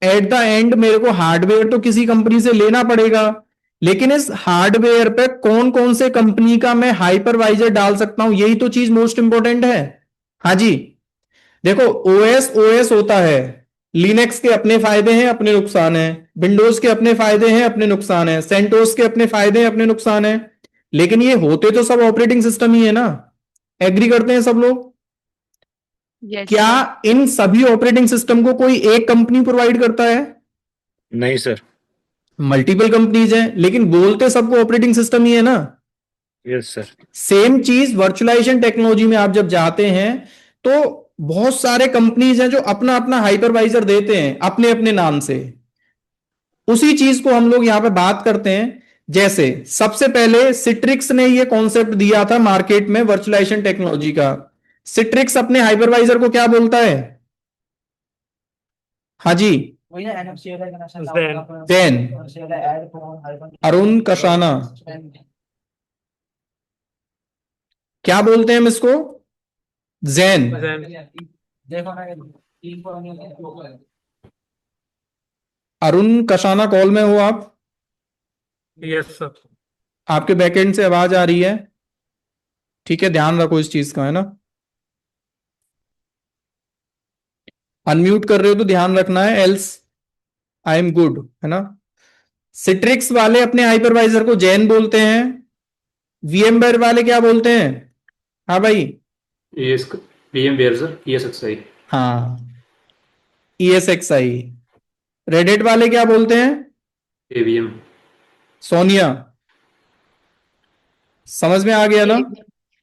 एट द एंड मेरे को हार्डवेयर तो किसी कंपनी से लेना पड़ेगा, लेकिन इस हार्डवेयर पे कौन कौन से कंपनी का मैं हाइपरवाइजर डाल सकता हूं, यही तो चीज मोस्ट इंपॉर्टेंट है। हाँ जी, देखो ओएस होता है, लिनक्स के अपने फायदे हैं, अपने नुकसान हैं, विंडोज के अपने फायदे हैं, अपने नुकसान हैं, सेंटोस के अपने फायदे हैं, अपने नुकसान हैं, लेकिन ये होते तो सब ऑपरेटिंग सिस्टम ही है ना। एग्री करते हैं सब लोग? क्या इन सभी ऑपरेटिंग सिस्टम को कोई एक कंपनी प्रोवाइड करता है? नहीं सर। मल्टीपल कंपनीज हैं, लेकिन बोलते सबको ऑपरेटिंग सिस्टम ही है ना। Yes sir. सेम चीज वर्चुअलाइजेशन टेक्नोलॉजी में आप जब जाते हैं तो बहुत सारे कंपनीज हैं जो अपना अपना हाइपरवाइजर देते हैं अपने अपने नाम से। उसी चीज को हम लोग यहां पे बात करते हैं। जैसे सबसे पहले सिट्रिक्स ने ये कॉन्सेप्ट दिया था मार्केट में वर्चुअलाइजेशन टेक्नोलॉजी का। सिट्रिक्स अपने हाइपरवाइजर को क्या बोलता है? हाँ जी, zen। अरुण कशाना क्या बोलते हैं हम इसको? zen। अरुण कशाना कॉल में हो आप? Yes sir. आपके बैकएंड से आवाज आ रही है। ठीक है, ध्यान रखो इस चीज का, है ना। अनम्यूट कर रहे हो तो ध्यान रखना है, एल्स आई एम गुड, है ना। सिट्रिक्स वाले अपने हाइपरवाइजर को जैन बोलते हैं, वीएमवेयर वाले क्या बोलते हैं? हाँ भाई। ES VMware sir, ESXi। हाँ, ESXi। रेडिट वाले क्या बोलते हैं? AVM। सोनिया, समझ में आ गया ना?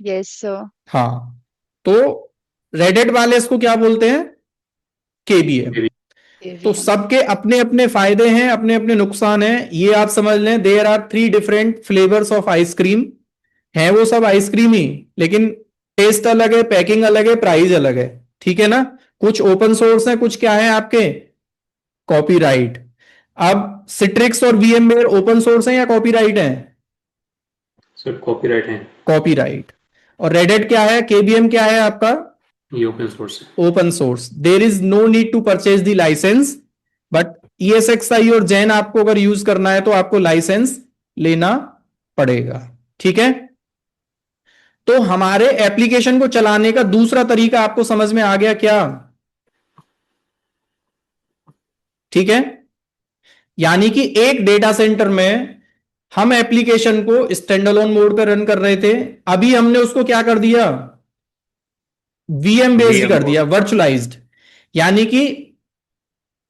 Yes sir. हाँ, तो रेडिट वाले इसको क्या बोलते हैं? केबीएम। तो KVM। सबके अपने अपने फायदे हैं, अपने अपने नुकसान हैं, ये आप समझ लें। There are 3 different flavours of ice cream, है वो सब आइसक्रीम ही, लेकिन टेस्ट अलग है, पैकिंग अलग है, प्राइस अलग है। ठीक है ना। कुछ ओपन सोर्स है, कुछ क्या है आपके कॉपीराइट। अब सिट्रिक्स और वीएमवेयर ओपन सोर्स है या कॉपीराइट है? सर कॉपीराइट है। कॉपीराइट। और रेडिट क्या है, केबीएम क्या है आपका? ये ओपन सोर्स है। Open source. There is no need to purchase the licence, but ESXi और जैन आपको अगर यूज करना है तो आपको लाइसेंस लेना पड़ेगा। ठीक है। तो हमारे एप्लीकेशन को चलाने का दूसरा तरीका आपको समझ में आ गया क्या? ठीक है। यानी कि एक डेटा सेंटर में हम एप्लीकेशन को स्टैंडअलोन मोड पे रन कर रहे थे, अभी हमने उसको क्या कर दिया? VM बेस्ड VM कर दिया, वर्चुअलाइज्ड। यानी कि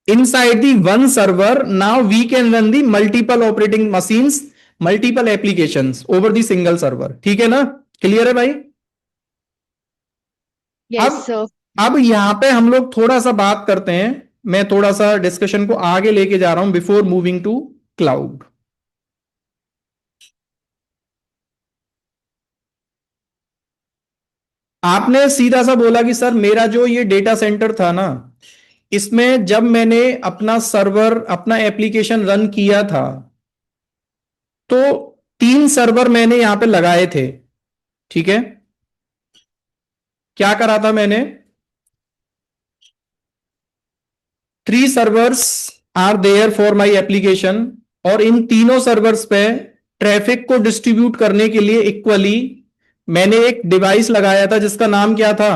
inside the one server now we can run the multiple operating machines, multiple applications over the single server। ठीक है ना, क्लियर है भाई? Yes sir. अब यहां पे हम लोग थोड़ा सा बात करते हैं, मैं थोड़ा सा डिस्कशन को आगे लेके जा रहा हूं बिफोर मूविंग टू क्लाउड। आपने सीधा सा बोला कि सर मेरा जो ये डेटा सेंटर था ना, इसमें जब मैंने अपना सर्वर, अपना एप्लीकेशन रन किया था, तो 3 सर्वर मैंने यहां पे लगाए थे। ठीक है। क्या करा था मैंने? 3 servers are there for my application, और इन तीनों सर्वर्स पे ट्रैफिक को डिस्ट्रीब्यूट करने के लिए इक्वली मैंने एक डिवाइस लगाया था जिसका नाम क्या था?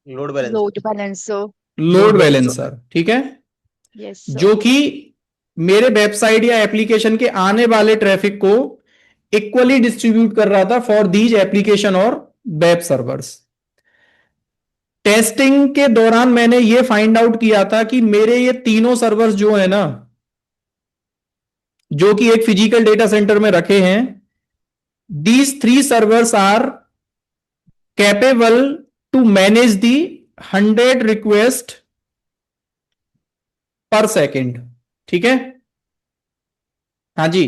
Load balance. Load balancer. Load balancer. ठीक है। यस जो सर। कि मेरे वेबसाइट या एप्लीकेशन के आने वाले ट्रैफिक को इक्वली डिस्ट्रीब्यूट कर रहा था फॉर दीज एप्लीकेशन और वेब सर्वर्स। टेस्टिंग के दौरान मैंने ये फाइंड आउट किया था कि मेरे ये तीनों सर्वर्स जो है ना, जो कि एक फिजिकल डेटा सेंटर में रखे हैं, these 3 servers are capable to manage the 100 request per second। ठीक है। हाँ जी।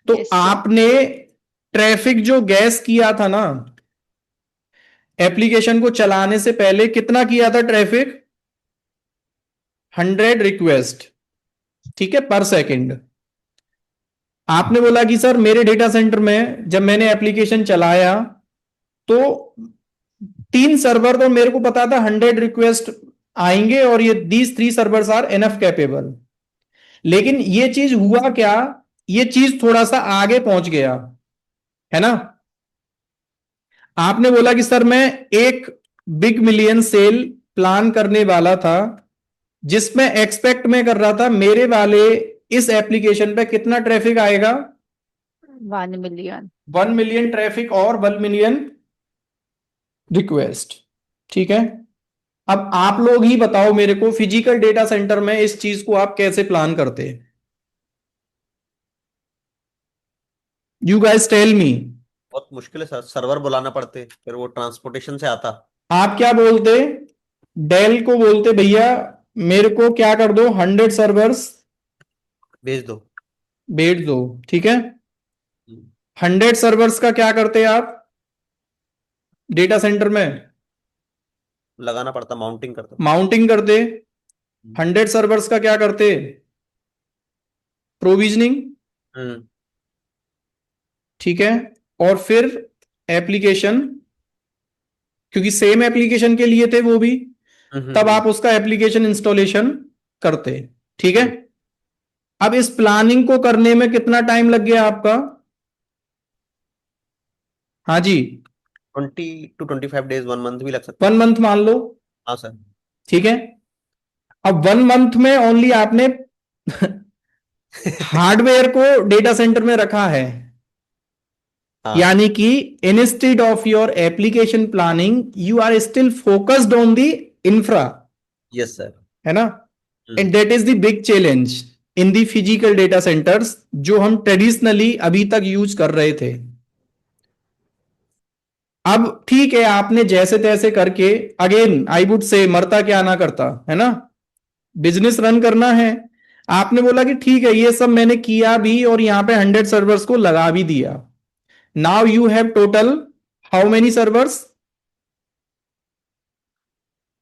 तो Yes, sir। आपने ट्रैफिक जो गैस किया था ना एप्लीकेशन को चलाने से पहले, कितना किया था ट्रैफिक? 100 रिक्वेस्ट, ठीक है, पर सेकंड। आपने बोला कि सर मेरे डेटा सेंटर में जब मैंने एप्लीकेशन चलाया तो 3 सर्वर, तो मेरे को पता था 100 रिक्वेस्ट आएंगे और ये these 3 servers are enough capable. लेकिन ये चीज हुआ क्या, ये चीज थोड़ा सा आगे पहुंच गया, है ना। आपने बोला कि सर मैं एक बिग मिलियन सेल प्लान करने वाला था, जिसमें एक्सपेक्ट में कर रहा था मेरे वाले इस एप्लीकेशन पे कितना ट्रैफिक आएगा? 1 मिलियन। 1 मिलियन ट्रैफिक और 1 मिलियन रिक्वेस्ट। ठीक है। अब आप लोग ही बताओ मेरे को, फिजिकल डेटा सेंटर में इस चीज को आप कैसे प्लान करते हैं? You guys tell me. बहुत मुश्किल है सर, सर्वर बुलाना पड़ते, फिर वो ट्रांसपोर्टेशन से आता। आप क्या बोलते? डेल को बोलते भैया मेरे को क्या कर दो, 100 सर्वर्स भेज दो। भेज दो। ठीक है। 100 सर्वर्स का क्या करते आप डेटा सेंटर में? लगाना पड़ता, माउंटिंग करता। माउंटिंग करते। 100 सर्वर्स का क्या करते? प्रोविजनिंग। ठीक है। और फिर एप्लीकेशन, क्योंकि सेम एप्लीकेशन के लिए थे वो भी, तब आप उसका एप्लीकेशन इंस्टॉलेशन करते। ठीक है, अब इस प्लानिंग को करने में कितना टाइम लग गया आपका? हाँ जी, 20 to 25 days, 1 month भी लग सकता 1 मंथ मान लो। हाँ सर। ठीक है, अब 1 मंथ में ओनली आपने हार्डवेयर को डेटा सेंटर में रखा है, हाँ यानी कि instead of your application planning you are still focused on the infra, yes sir. है ना? And that is the big challenge in the physical data centers जो हम ट्रेडिशनली अभी तक यूज कर रहे थे। अब ठीक है, आपने जैसे तैसे करके, अगेन आई वुड से मरता क्या ना करता, है ना? बिजनेस रन करना है, आपने बोला कि ठीक है ये सब मैंने किया भी और यहां पे 100 सर्वर्स को लगा भी दिया। Now you have total how many servers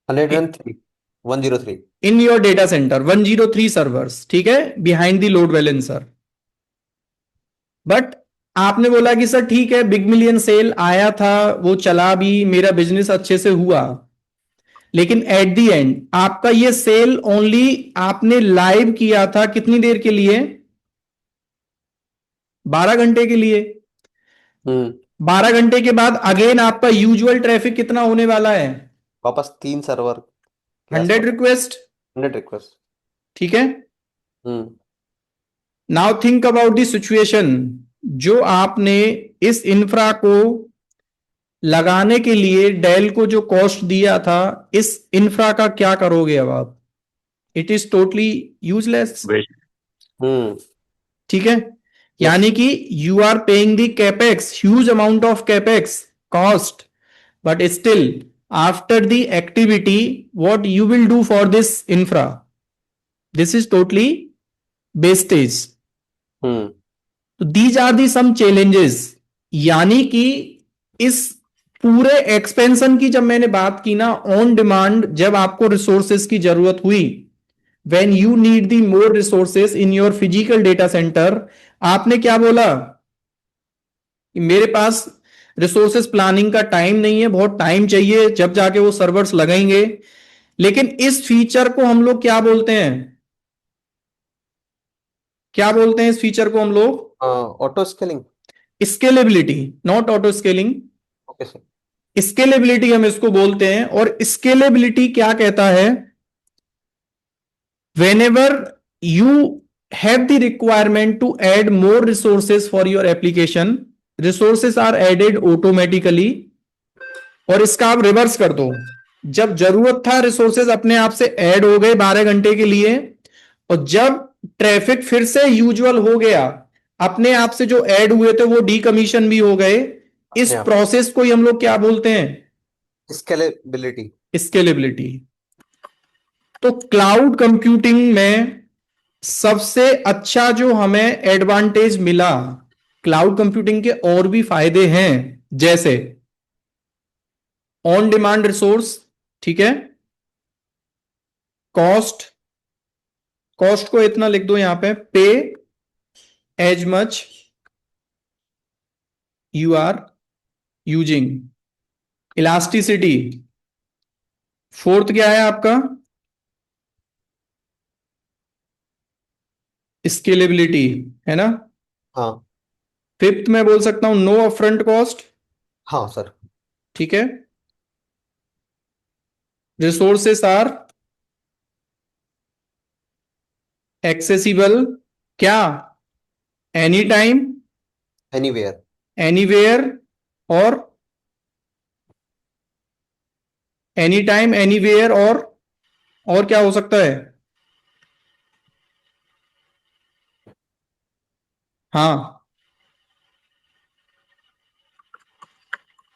103 103 in your data centre? 103 servers, ठीक है, behind the load balancer. But आपने बोला कि सर ठीक है, बिग मिलियन सेल आया था, वो चला भी, मेरा बिजनेस अच्छे से हुआ, लेकिन एट द एंड आपका ये सेल ओनली आपने लाइव किया था कितनी देर के लिए? 12 घंटे के लिए। 12 घंटे के बाद अगेन आपका यूजुअल ट्रैफिक कितना होने वाला है? वापस 3 सर्वर 100 रिक्वेस्ट। 100 रिक्वेस्ट। ठीक है, now think about the situation, जो आपने इस इंफ्रा को लगाने के लिए डेल को जो कॉस्ट दिया था, इस इंफ्रा का क्या करोगे अब आप? It is totally useless. ठीक है, यानी कि you are paying the capex, huge amount of capex cost, but still after the activity what you will do for this infra? This is totally wastage. तो these are the some challenges, यानी कि इस पूरे expansion की जब मैंने बात की ना, ऑन डिमांड जब आपको रिसोर्सेस की जरूरत हुई, when you need the more resources in your physical data centre, आपने क्या बोला कि मेरे पास रिसोर्सेस प्लानिंग का टाइम नहीं है, बहुत टाइम चाहिए जब जाके वो सर्वर्स लगेंगे। लेकिन इस फीचर को हम लोग क्या बोलते हैं? क्या बोलते हैं इस फीचर को हम लोग? Auto scaling. Scalability, not auto scaling, okay sir. Scalability हम इसको बोलते हैं। और स्केलेबिलिटी क्या कहता है? whenever you have the requirement to add more resources for your application, resources are added automatically। और इसका आप रिवर्स कर दो, जब जरूरत था रिसोर्सेज अपने आप से ऐड हो गए 12 घंटे के लिए, और जब ट्रैफिक फिर से यूजुअल हो गया, अपने आप से जो ऐड हुए थे वो डीकमीशन भी हो गए। इस प्रोसेस को ही हम लोग क्या बोलते हैं? स्केलेबिलिटी। स्केलेबिलिटी। तो क्लाउड कंप्यूटिंग में सबसे अच्छा जो हमें एडवांटेज मिला, क्लाउड कंप्यूटिंग के और भी फायदे हैं, जैसे ऑन डिमांड रिसोर्स, ठीक है, कॉस्ट, कॉस्ट को इतना लिख दो यहां पे, pay as much you are using, elasticity, fourth क्या है आपका? स्केलेबिलिटी, है ना? हाँ फिफ्थ मैं बोल सकता हूं नो अपफ्रंट कॉस्ट। हाँ सर। ठीक है, रिसोर्सेस आर एक्सेसिबल, क्या? Any time anywhere. एनीवेयर, और एनी टाइम एनीवेयर, और क्या हो सकता है? हाँ,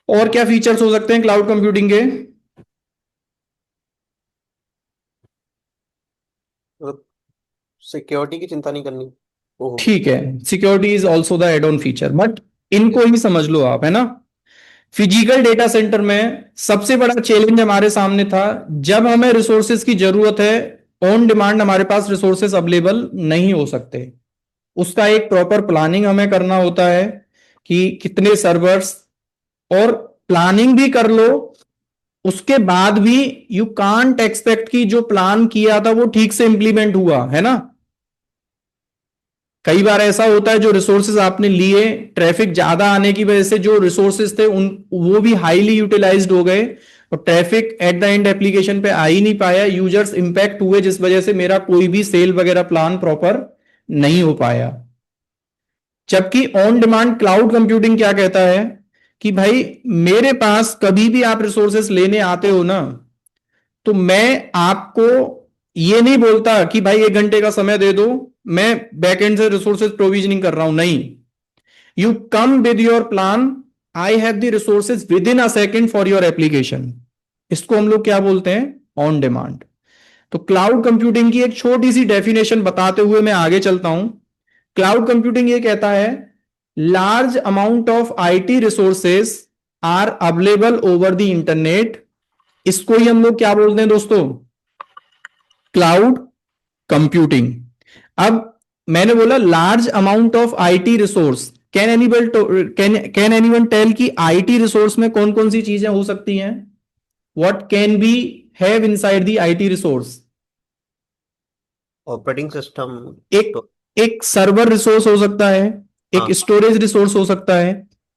और क्या फीचर्स हो सकते हैं क्लाउड कंप्यूटिंग के? सिक्योरिटी की चिंता नहीं करनी। ओहो। ठीक है, security is also the add on feature, but इनको ही समझ लो आप, है ना? फिजिकल डेटा सेंटर में सबसे बड़ा चैलेंज हमारे सामने था, जब हमें रिसोर्सेज की जरूरत है, ऑन डिमांड हमारे पास रिसोर्सेज अवेलेबल नहीं हो सकते। उसका एक प्रॉपर प्लानिंग हमें करना होता है कि कितने सर्वर्स, और प्लानिंग भी कर लो उसके बाद भी यू कांट एक्सपेक्ट कि जो प्लान किया था वो ठीक से इंप्लीमेंट हुआ, है ना। कई बार ऐसा होता है जो रिसोर्सेज आपने लिए, ट्रैफिक ज्यादा आने की वजह से जो रिसोर्सेज थे उन वो भी हाईली यूटिलाइज्ड हो गए और traffic at the end application पे आ ही नहीं पाया, यूजर्स इंपैक्ट हुए, जिस वजह से मेरा कोई भी सेल वगैरह प्लान प्रॉपर नहीं हो पाया। जबकि ऑन डिमांड क्लाउड कंप्यूटिंग क्या कहता है कि भाई मेरे पास कभी भी आप रिसोर्सेस लेने आते हो ना, तो मैं आपको ये नहीं बोलता कि भाई 1 घंटे का समय दे दो, मैं बैकएंड से रिसोर्सेज प्रोविजनिंग कर रहा हूं, नहीं। You come with your plan, I have the resources with in a second for your application. इसको हम लोग क्या बोलते हैं, ऑन डिमांड। तो क्लाउड कंप्यूटिंग की एक छोटी सी डेफिनेशन बताते हुए मैं आगे चलता हूं। क्लाउड कंप्यूटिंग ये कहता है large amount of IT resources are available over the internet. इसको ही हम लोग क्या बोलते हैं दोस्तों, क्लाउड कंप्यूटिंग। अब मैंने बोला large amount of IT resource, can anyone tell कि आईटी रिसोर्स में कौन कौन सी चीजें हो सकती हैं? What can be have inside the IT resource? Operating system, एक सर्वर रिसोर्स हो सकता है, एक हाँ। स्टोरेज रिसोर्स हो सकता है,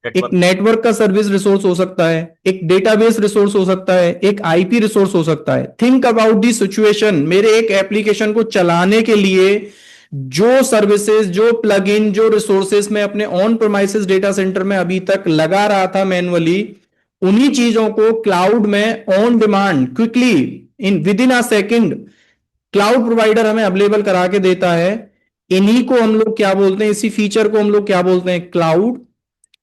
एक नेटवर्क का सर्विस रिसोर्स हो सकता है, एक डेटाबेस रिसोर्स हो सकता है, एक आईपी रिसोर्स हो सकता है। थिंक अबाउट दी सिचुएशन, मेरे एक एप्लीकेशन को चलाने के लिए जो सर्विसेज, जो प्लगइन, जो रिसोर्सेज मैं अपने ऑन प्रेमाइसेस डेटा सेंटर में अभी तक लगा रहा था मैन्युअली, उन्हीं चीजों को क्लाउड में on demand quickly in with in a second cloud provider हमें अवेलेबल करा के देता है। इन्हीं को हम लोग क्या बोलते हैं, इसी फीचर को हम लोग क्या बोलते हैं, क्लाउड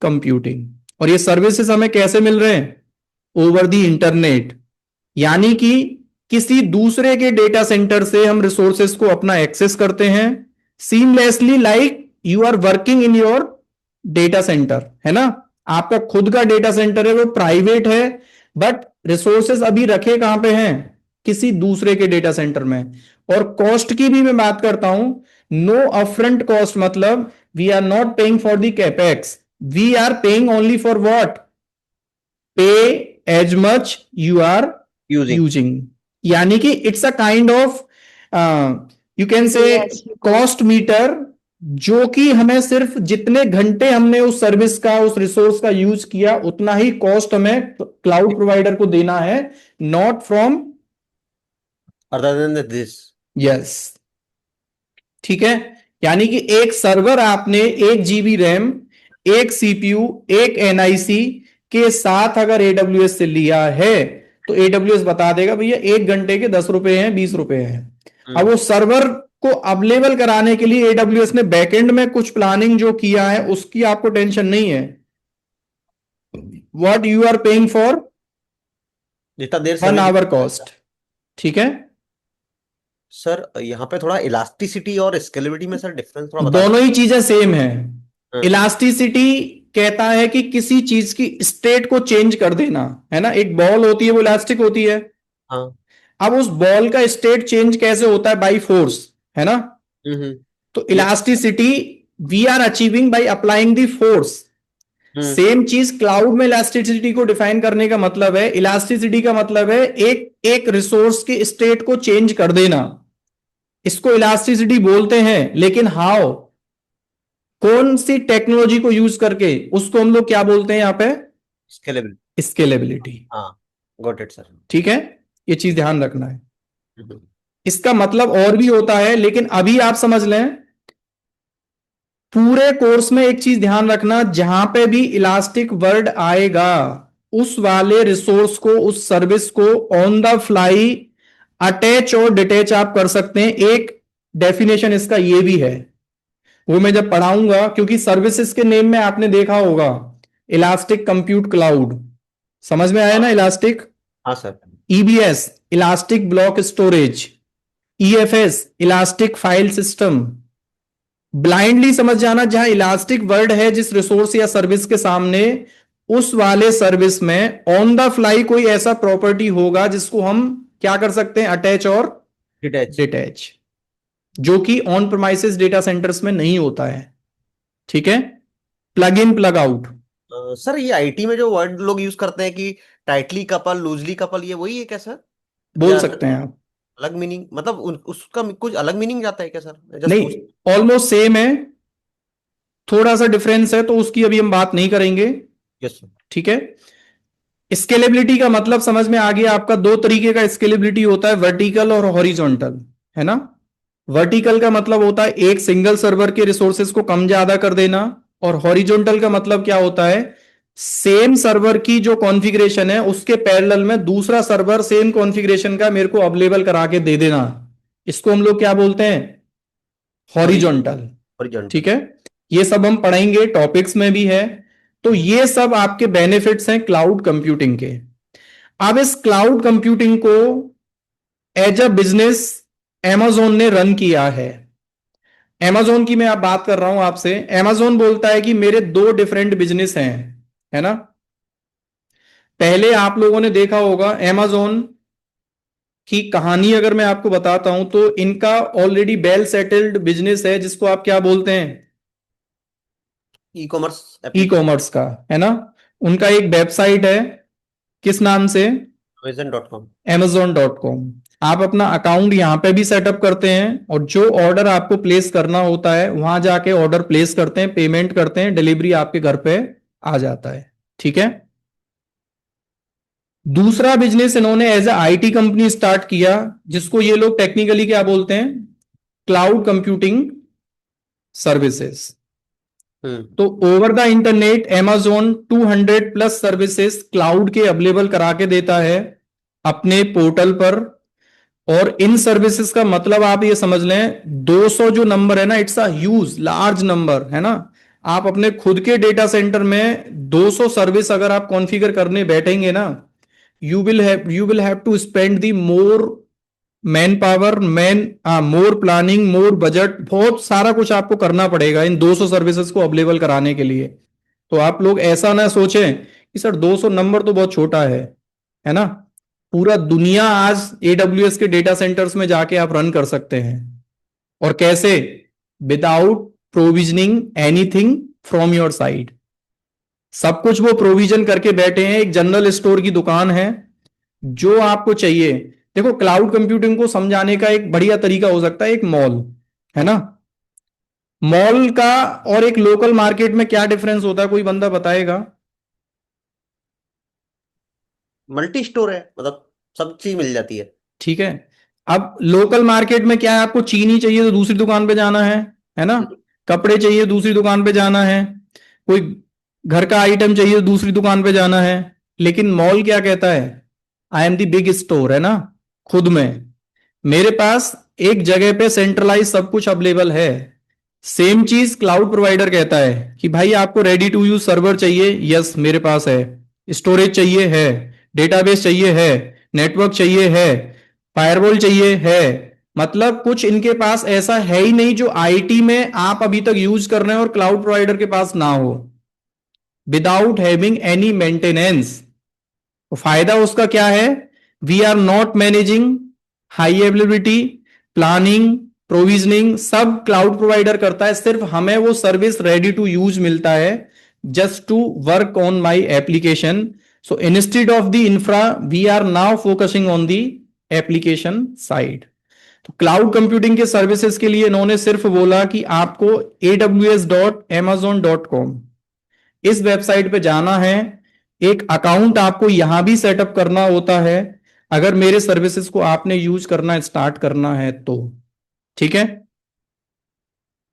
कंप्यूटिंग। और ये सर्विसेज हमें कैसे मिल रहे हैं, ओवर द इंटरनेट, यानी कि किसी दूसरे के डेटा सेंटर से हम रिसोर्सेज को अपना एक्सेस करते हैं seamlessly, like you are working in your data center, है ना। आपका खुद का डेटा सेंटर है, वो प्राइवेट है, बट रिसोर्सेज अभी रखे कहां पे हैं, किसी दूसरे के डेटा सेंटर में। और कॉस्ट की भी मैं बात करता हूं, नो अपफ्रंट कॉस्ट, मतलब we are not paying for the capex, we are paying only for what, pay as much you are using. यानी कि it's a kind of you can say Yes. Cost meter, जो कि हमें सिर्फ जितने घंटे हमने उस सर्विस का, उस रिसोर्स का यूज किया, उतना ही कॉस्ट हमें क्लाउड प्रोवाइडर को देना है, not from other than this. Yes, ठीक है। यानी कि एक सर्वर आपने 1 GB रैम, एक सीपीयू, एक एनआईसी के साथ अगर एडब्ल्यूएस से लिया है, तो एडब्ल्यूएस बता देगा भैया 1 घंटे के 10 रुपए हैं, 20 रुपए हैं। अब वो सर्वर को अवेलेबल कराने के लिए एडब्ल्यूएस ने बैकएंड में कुछ प्लानिंग जो किया है, उसकी आपको टेंशन नहीं है। What you are paying for, जितना देर 1 आवर कॉस्ट, ठीक है। सर यहाँ पे थोड़ा इलास्टिसिटी और स्केलेबिलिटी में सर डिफरेंस थोड़ा बता दोनों ही चीजें सेम है। हाँ। इलास्टिसिटी कहता है कि किसी चीज की स्टेट को चेंज कर देना, है ना। एक बॉल होती है, वो इलास्टिक होती है। हाँ। अब उस बॉल का स्टेट चेंज कैसे होता है, बाई फोर्स, है ना। हम्म। तो elasticity we are achieving by applying the force. Same चीज क्लाउड में इलास्टिसिटी को डिफाइन करने का मतलब है, इलास्टिसिटी का मतलब है एक रिसोर्स की स्टेट को चेंज कर देना, इसको इलास्टिसिटी बोलते हैं। लेकिन हाउ, कौन सी टेक्नोलॉजी को यूज करके, उसको हम लोग क्या बोलते हैं यहां पे, स्केलेबिलिटी। स्केलेबिलिटी। हाँ, गॉट इट सर। ठीक है, ये चीज ध्यान रखना है। हम्म। इसका मतलब और भी होता है, लेकिन अभी आप समझ लें। पूरे कोर्स में एक चीज ध्यान रखना, जहां पे भी इलास्टिक वर्ड आएगा, उस वाले रिसोर्स को, उस सर्विस को ऑन द फ्लाई अटैच और डिटैच आप कर सकते हैं। एक डेफिनेशन इसका ये भी है, वो मैं जब पढ़ाऊंगा, क्योंकि सर्विसेज के नेम में आपने देखा होगा इलास्टिक कंप्यूट क्लाउड, समझ में आया ना, इलास्टिक। हाँ sir. EBS elastic block storage, EFS elastic file system. Blindly समझ जाना, जहां इलास्टिक वर्ड है जिस रिसोर्स या सर्विस के सामने, उस वाले सर्विस में ऑन द फ्लाई कोई ऐसा प्रॉपर्टी होगा जिसको हम क्या कर सकते हैं, अटैच और डिटैच, जो कि ऑन प्रेमाइसेस डेटा सेंटर्स में नहीं होता है। ठीक है, plug in plug out. Sir ये आईटी में जो वर्ड लोग यूज करते हैं कि टाइटली कपल, लूजली कपल, ये वही है क्या सर? बोल या सकते हैं आप। अलग मीनिंग, मतलब उसका कुछ अलग मीनिंग जाता है क्या सर? जस्ट नहीं, ऑलमोस्ट सेम है, थोड़ा सा डिफरेंस है, तो उसकी अभी हम बात नहीं करेंगे। Yes sir. ठीक है। स्केलेबिलिटी का मतलब समझ में आ गया आपका। दो तरीके का स्केलेबिलिटी होता है, वर्टिकल और हॉरिजॉन्टल, है ना। वर्टिकल का मतलब होता है एक सिंगल सर्वर के रिसोर्सेज को कम ज्यादा कर देना, और हॉरिजॉन्टल का मतलब क्या होता है, सेम सर्वर की जो कॉन्फ़िगरेशन है उसके पैरेलल में दूसरा सर्वर सेम कॉन्फ़िगरेशन का मेरे को अवेलेबल करा के दे देना। इसको हम लोग क्या बोलते हैं, हॉरिजॉन्टल। हॉरिजॉन्टल। ठीक है। ये सब हम पढ़ेंगे, टॉपिक्स में भी है। तो ये सब आपके बेनिफिट्स हैं क्लाउड कंप्यूटिंग के। अब इस क्लाउड कंप्यूटिंग को एज अ बिजनेस Amazon ने रन किया है। Amazon की मैं आप बात कर रहा हूं आपसे। Amazon बोलता है कि मेरे दो डिफरेंट बिजनेस हैं, है ना। पहले आप लोगों ने देखा होगा Amazon की कहानी, अगर मैं आपको बताता हूं तो इनका ऑलरेडी वेल सेटल्ड बिजनेस है, जिसको आप क्या बोलते हैं, ई कॉमर्स ई कॉमर्स का, है ना। उनका एक वेबसाइट है, किस नाम से, Amazon.com। amazon.com। आप अपना अकाउंट यहां पे भी सेटअप करते हैं, और जो ऑर्डर आपको प्लेस करना होता है वहां जाके ऑर्डर प्लेस करते हैं, पेमेंट करते हैं, डिलीवरी आपके घर पे आ जाता है। ठीक है। दूसरा बिजनेस इन्होंने as a IT company start किया, जिसको ये लोग टेक्निकली क्या बोलते हैं, क्लाउड कंप्यूटिंग सर्विसेज। तो over the internet Amazon 200 plus services cloud के अवेलेबल करा के देता है अपने पोर्टल पर। और इन सर्विसेज का मतलब आप ये समझ लें, 200 जो नंबर है ना, it's a huge large number, है ना। आप अपने खुद के डेटा सेंटर में 200 सर्विस अगर आप कॉन्फ़िगर करने बैठेंगे ना, you will have to spend the more manpower, more planning, more budget, बहुत सारा कुछ आपको करना पड़ेगा इन 200 सर्विसेज को अवेलेबल कराने के लिए। तो आप लोग ऐसा ना सोचें कि सर 200 नंबर तो बहुत छोटा है ना। पूरा दुनिया आज AWS के डेटा सेंटर्स में जाके आप रन कर सकते हैं। और कैसे, without provisioning anything from your side. सब कुछ वो प्रोविजन करके बैठे हैं। एक जनरल स्टोर की दुकान है, जो आपको चाहिए। देखो, क्लाउड कंप्यूटिंग को समझाने का एक बढ़िया तरीका हो सकता है एक मॉल, है ना। मॉल का और एक लोकल मार्केट में क्या डिफरेंस होता है, कोई बंदा बताएगा। मल्टी स्टोर है, मतलब सब चीज मिल जाती है। ठीक है। अब लोकल मार्केट में क्या है, आपको चीनी चाहिए तो दूसरी दुकान पे जाना है ना। कपड़े चाहिए दूसरी दुकान पे जाना है, कोई घर का आइटम चाहिए तो दूसरी दुकान पे जाना है। लेकिन मॉल क्या कहता है, I am the big store, है ना। खुद में मेरे पास एक जगह पे सेंट्रलाइज सब कुछ अवेलेबल है। सेम चीज क्लाउड प्रोवाइडर कहता है कि भाई आपको रेडी टू यूज सर्वर चाहिए, यस मेरे पास है। स्टोरेज चाहिए है, डेटाबेस चाहिए है, नेटवर्क चाहिए है, फायरवॉल चाहिए है। मतलब कुछ इनके पास ऐसा है ही नहीं जो आईटी में आप अभी तक यूज कर रहे हैं और क्लाउड प्रोवाइडर के पास ना हो, विदाउट हैविंग एनी मेंटेनेंस। तो फायदा उसका क्या है, we are not managing, high availability, planning, provisioning सब क्लाउड प्रोवाइडर करता है। सिर्फ हमें वो सर्विस रेडी टू यूज मिलता है, just to work on my application. So instead of the infra we are now focusing on the application side. तो cloud computing के सर्विसेज के लिए इन्होंने सिर्फ बोला कि आपको aws.amazon.com इस वेबसाइट पे जाना है। एक अकाउंट आपको यहां भी सेटअप करना होता है, अगर मेरे सर्विसेज को आपने यूज करना स्टार्ट करना है तो। ठीक है।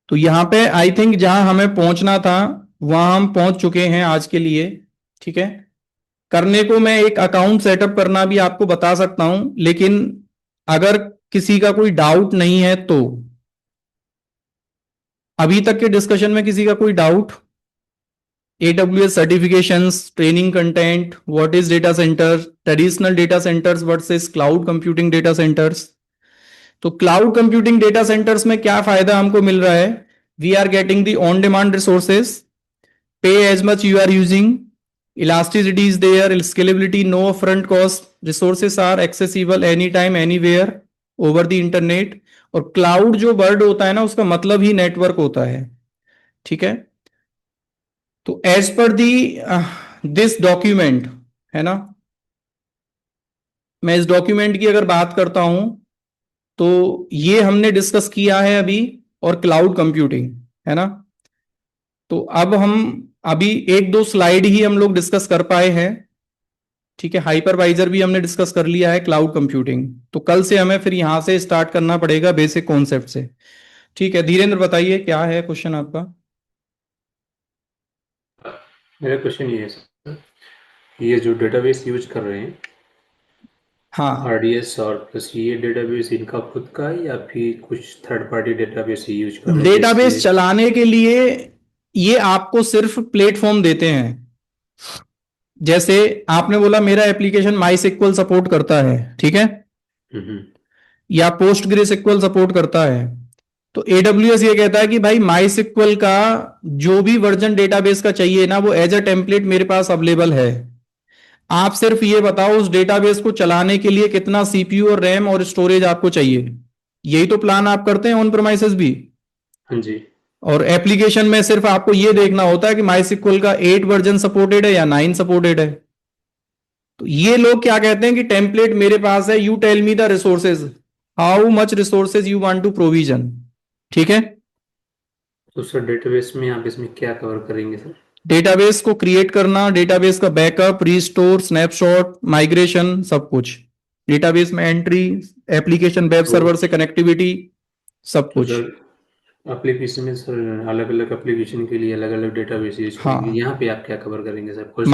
तो यहां पे आई थिंक जहां हमें पहुंचना था वहां हम पहुंच चुके हैं आज के लिए। ठीक है। करने को मैं एक अकाउंट सेटअप करना भी आपको बता सकता हूं, लेकिन अगर किसी का कोई डाउट नहीं है तो, अभी तक के डिस्कशन में किसी का कोई doubt, AWS certifications, training content, what is data center, traditional data centers versus cloud computing data centers। तो क्लाउड कंप्यूटिंग डेटा सेंटर्स में क्या फायदा हमको मिल रहा है, we are getting the on demand resources, pay as much you are using, elasticity is there, scalability, no upfront cost, resources are accessible any time anywhere over the internet. और cloud जो word होता है ना, उसका मतलब ही network होता है। ठीक है। तो as per the this document, है ना, मैं इस डॉक्यूमेंट की अगर बात करता हूं तो ये हमने डिस्कस किया है अभी, और क्लाउड कंप्यूटिंग, है ना। तो अब हम अभी एक दो स्लाइड ही हम लोग डिस्कस कर पाए हैं, ठीक है। हाइपरवाइजर भी हमने डिस्कस कर लिया है, क्लाउड कंप्यूटिंग। तो कल से हमें फिर यहां से स्टार्ट करना पड़ेगा बेसिक कॉन्सेप्ट से, ठीक है। धीरेन्द्र बताइए क्या है क्वेश्चन आपका। मेरा क्वेश्चन ये है सर, ये जो डेटाबेस यूज कर रहे हैं हाँ, आरडीएस और प्लस, ये डेटाबेस इनका खुद का है या फिर कुछ थर्ड पार्टी डेटाबेस यूज कर रहे हैं? डेटाबेस जिससे चलाने के लिए ये आपको सिर्फ प्लेटफॉर्म देते हैं। जैसे आपने बोला मेरा एप्लीकेशन माई सिक्वल सपोर्ट करता है, ठीक है, हम्म, या पोस्टग्रे सिक्वल सपोर्ट करता है, तो एडब्ल्यूएस ये कहता है कि भाई माई सिक्वल का जो भी वर्जन डेटाबेस का चाहिए ना, वो एज अ टेम्पलेट मेरे पास अवेलेबल है। आप सिर्फ ये बताओ उस डेटाबेस को चलाने के लिए कितना सीपीयू और रैम और स्टोरेज आपको चाहिए। यही तो प्लान आप करते हैं ऑन प्रेमाइसेस भी। हाँ जी। और एप्लीकेशन में सिर्फ आपको ये देखना होता है कि माइसिक्वल का 8 वर्जन सपोर्टेड है या 9 सपोर्टेड है। तो ये लोग क्या कहते हैं कि टेम्पलेट मेरे पास है, you tell me the resources, how much resources you want to provision, ठीक है। तो सर डेटाबेस में आप इसमें क्या कवर करेंगे सर? डेटाबेस को क्रिएट करना, डेटाबेस का बैकअप, रिस्टोर, स्नैपशॉट, माइग्रेशन, सब कुछ। डेटाबेस में एंट्री, एप्लीकेशन वेब तो- सर्वर से कनेक्टिविटी, सब तो कुछ। सर एप्लीकेशन में सर अलग अलग एप्लीकेशन के लिए अलग अलग डेटाबेस यूज हाँ। करेंगे, यहाँ पे आप क्या कवर करेंगे सर?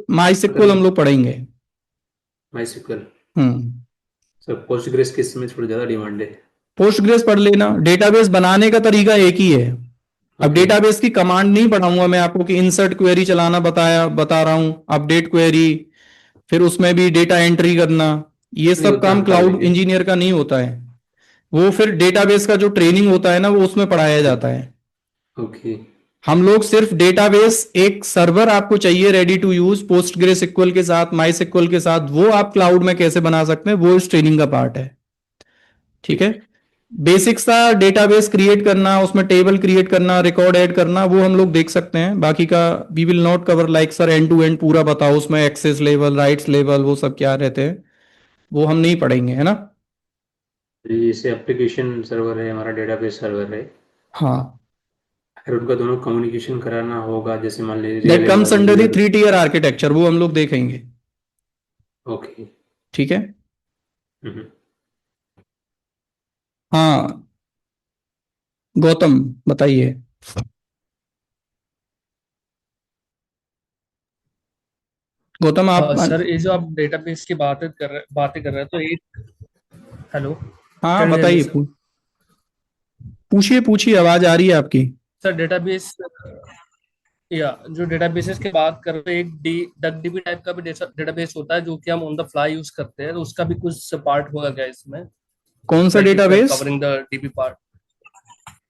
माइसिक्वल हम लोग पढ़ेंगे। माइसिक्वल। हम्म सर पोस्टग्रेस के इसमें थोड़ा ज्यादा डिमांड है। पोस्टग्रेस पढ़ लेना। डेटाबेस बनाने का तरीका एक ही है। अब Okay. डेटाबेस की कमांड नहीं पढ़ाऊंगा मैं आपको कि इंसर्ट क्वेरी चलाना बता रहा हूं, अपडेट क्वेरी, फिर उसमें भी डेटा एंट्री करना, ये नहीं, सब वो तो काम हम कर क्लाउड लेंगे। इंजीनियर का नहीं होता है। वो फिर डेटाबेस का जो ट्रेनिंग होता है ना, वो उसमें पढ़ाया जाता है। ओके। हम लोग सिर्फ डेटाबेस, एक सर्वर आपको चाहिए रेडी टू यूज पोस्टग्रे सिक्वल के साथ, माई सिक्वल के साथ, वो आप क्लाउड में कैसे बना सकते हैं, वो इस ट्रेनिंग का पार्ट है, ठीक है। बेसिक सा डेटाबेस क्रिएट करना, उसमें टेबल क्रिएट करना, रिकॉर्ड ऐड करना, वो हम लोग देख सकते हैं। बाकी का we will not cover, like sir end to end पूरा बताओ उसमें एक्सेस लेवल, राइट्स लेवल, वो सब क्या रहते हैं, वो हम नहीं पढ़ेंगे, है ना। जैसे एप्लीकेशन सर्वर है, हमारा डेटाबेस सर्वर है, हाँ, अगर उनका दोनों कम्युनिकेशन कराना होगा, जैसे मान लीजिए that real comes under the environment. 3 tier architecture, वो हम लोग देखेंगे, ओके। ठीक है। हम्म। हाँ, गौतम बताइए। गौतम आप सर ये जो आप डेटाबेस की बातें कर रहे हैं तो एक हेलो हाँ Can you hear me, बताइए, sir? पूछिए पूछिए, आवाज आ रही है आपकी। सर डेटाबेस या जो डेटाबेसेस की बात कर रहे हैं, एक डक डीबी टाइप का भी डेटाबेस होता है जो कि हम ऑन द फ्लाई यूज करते हैं, तो उसका भी कुछ पार्ट होगा क्या इसमें? कौन सा database? Covering the DB part.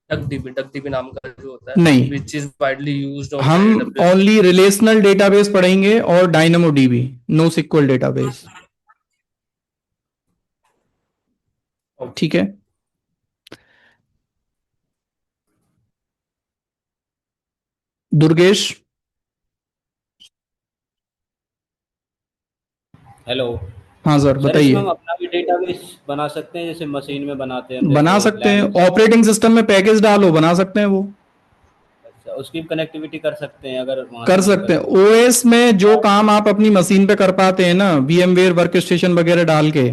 DuckDB नाम का जो होता है, नहीं, which is widely used on हम AWS। ओनली रिलेशनल डेटाबेस पढ़ेंगे और DynamoDB, NoSQL database, ठीक है। दुर्गेश, हेलो हाँ सर सर, इसमें हम बताइए। अपना भी डेटाबेस बना सकते हैं जैसे मशीन में बनाते हैं हम, बना जैसे सकते हैं, Linux। ऑपरेटिंग सिस्टम में पैकेज डालो, बना सकते हैं वो, अच्छा, उसकी कनेक्टिविटी कर सकते हैं अगर वहां कर से हम सकते हैं। करें। ओएस में जो काम आप अपनी मशीन पे कर पाते हैं ना, VMware वर्क स्टेशन वगैरह डाल के,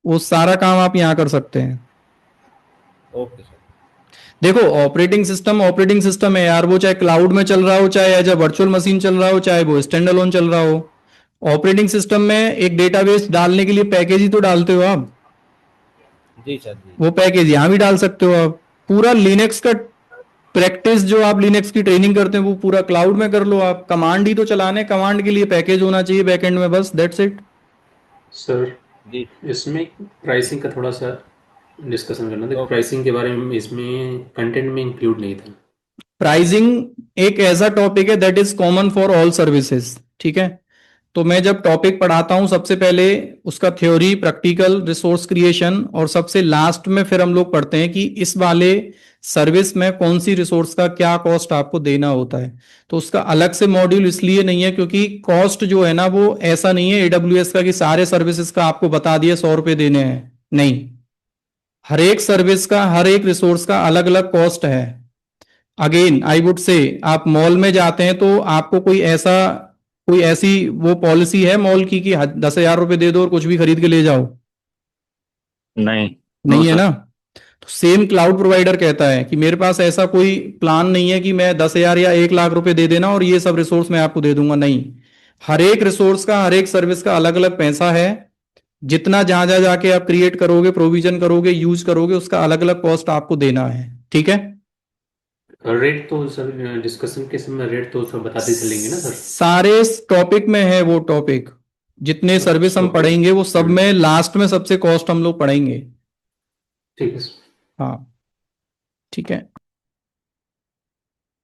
वो सारा काम आप यहाँ कर सकते हैं। Okay sir. देखो ऑपरेटिंग सिस्टम है यार, वो चाहे क्लाउड में चल रहा हो, चाहे एज अ वर्चुअल मशीन चल रहा हो, चाहे वो स्टैंड अलोन चल रहा हो, ऑपरेटिंग सिस्टम में एक डेटाबेस डालने के लिए पैकेज ही तो डालते हो आप, जी सर जी। वो पैकेज यहाँ भी डाल सकते हो आप। पूरा लिनक्स का प्रैक्टिस जो आप लिनक्स की ट्रेनिंग करते हैं, वो पूरा क्लाउड में कर लो आप। कमांड ही तो चलाने, कमांड के लिए पैकेज होना चाहिए बैकएंड में, बस दैट्स इट। सर जी इसमें प्राइसिंग का थोड़ा सा डिस्कशन करना था, ओके। प्राइसिंग के बारे में इसमें कंटेंट में इंक्लूड नहीं था। प्राइसिंग एक ऐसा टॉपिक है that is common for all services, ठीक है। तो मैं जब टॉपिक पढ़ाता हूं सबसे पहले उसका थ्योरी, प्रैक्टिकल, रिसोर्स क्रिएशन, और सबसे लास्ट में फिर हम लोग पढ़ते हैं कि इस वाले सर्विस में कौन सी रिसोर्स का क्या कॉस्ट आपको देना होता है। तो उसका अलग से मॉड्यूल इसलिए नहीं है क्योंकि कॉस्ट जो है ना वो ऐसा नहीं है AWS का कि सारे सर्विसेज का आपको बता दिए 100 रुपए देने हैं, नहीं। हर एक सर्विस का, हर एक रिसोर्स का अलग अलग कॉस्ट है। अगेन आई वुड से, आप मॉल में जाते हैं तो आपको कोई ऐसी वो पॉलिसी है मॉल की कि 10,000 रुपए दे दो और कुछ भी खरीद के ले जाओ? नहीं। नहीं है ना। तो सेम क्लाउड प्रोवाइडर कहता है कि मेरे पास ऐसा कोई प्लान नहीं है कि मैं 10,000 या 1,00,000 रुपए दे देना और ये सब रिसोर्स मैं आपको दे दूंगा, नहीं। हर एक रिसोर्स का, हर एक सर्विस का अलग अलग पैसा है। जितना जहां जहां जाके आप क्रिएट करोगे, प्रोविजन करोगे, यूज करोगे, उसका अलग अलग कॉस्ट आपको देना है, ठीक है। रेट तो सर डिस्कशन के समय रेट तो सब बताते चलेंगे ना सर? सारे टॉपिक में है वो टॉपिक, जितने सर्विस हम okay. पढ़ेंगे वो सब में लास्ट में सबसे कॉस्ट हम लोग पढ़ेंगे। ठीक है सर। हाँ ठीक है।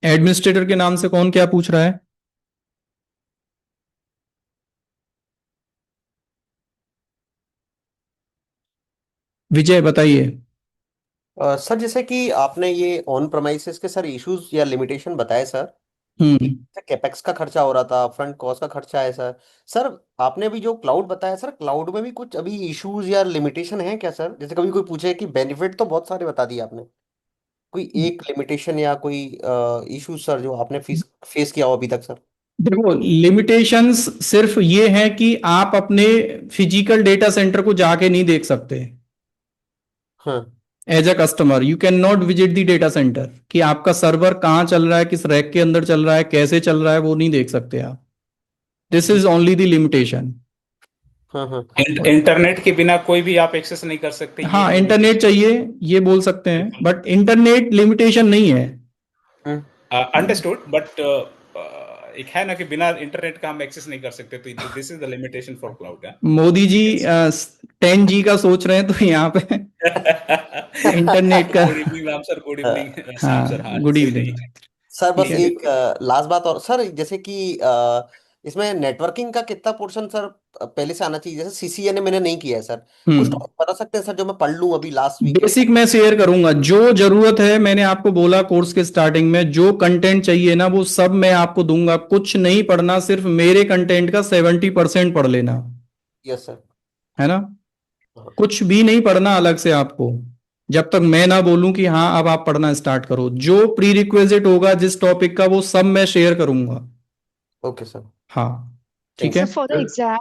एडमिनिस्ट्रेटर के नाम से कौन क्या पूछ रहा है? विजय बताइए। सर जैसे कि आपने ये ऑन प्रमाइसेस के सर इश्यूज या लिमिटेशन बताए सर, कैपेक्स का खर्चा हो रहा था, फ्रंट कॉस्ट का खर्चा है सर। सर आपने अभी जो क्लाउड बताया सर, क्लाउड में भी कुछ अभी इश्यूज या लिमिटेशन है क्या सर? जैसे कभी कोई पूछे कि बेनिफिट तो बहुत सारे बता दिए आपने, कोई एक लिमिटेशन या कोई इश्यूज सर जो आपने फेस किया हो अभी तक सर? देखो, लिमिटेशंस सिर्फ ये हैं कि आप अपने फिजिकल डेटा सेंटर को जाके नहीं देख सकते। हाँ। As a customer you can not visit the data center, कि आपका सर्वर कहाँ चल रहा है, किस रैक के अंदर चल रहा है, कैसे चल रहा है, वो नहीं देख सकते आप। This is only the limitation. हाँ हाँ। इंटरनेट के बिना कोई भी आप एक्सेस नहीं कर सकते। हाँ, इंटरनेट चाहिए ये बोल सकते हैं, बट इंटरनेट लिमिटेशन नहीं है। अंडरस्टूड, बट एक है ना कि बिना इंटरनेट का हम एक्सेस नहीं कर सकते, तो this is the limitation for cloud. Modi ji 10G का सोच रहे हैं तो यहाँ पे इंटरनेट का। Good evening Ram sir, good evening हाँ, सर। हाँ, गुड इवनिंग। सर बस ठीक है। एक लास्ट बात और सर, जैसे कि इसमें नेटवर्किंग का कितना पोर्शन सर पहले से आना चाहिए? जैसे CCNA मैंने नहीं किया है सर, कुछ टॉपिक बता सकते हैं सर जो मैं पढ़ लूं अभी लास्ट वीक? बेसिक मैं शेयर करूंगा, जो जरूरत है मैंने आपको बोला कोर्स के स्टार्टिंग में, जो कंटेंट चाहिए ना वो सब मैं आपको दूंगा। कुछ नहीं पढ़ना, सिर्फ मेरे कंटेंट का 70% पढ़ लेना। Yes sir. है ना, कुछ भी नहीं पढ़ना अलग से आपको, जब तक मैं ना बोलूं कि हाँ अब आप पढ़ना स्टार्ट करो। जो प्री रिक्विजिट होगा जिस टॉपिक का वो सब मैं शेयर करूंगा। Okay sir. हाँ ठीक है। So for the exam,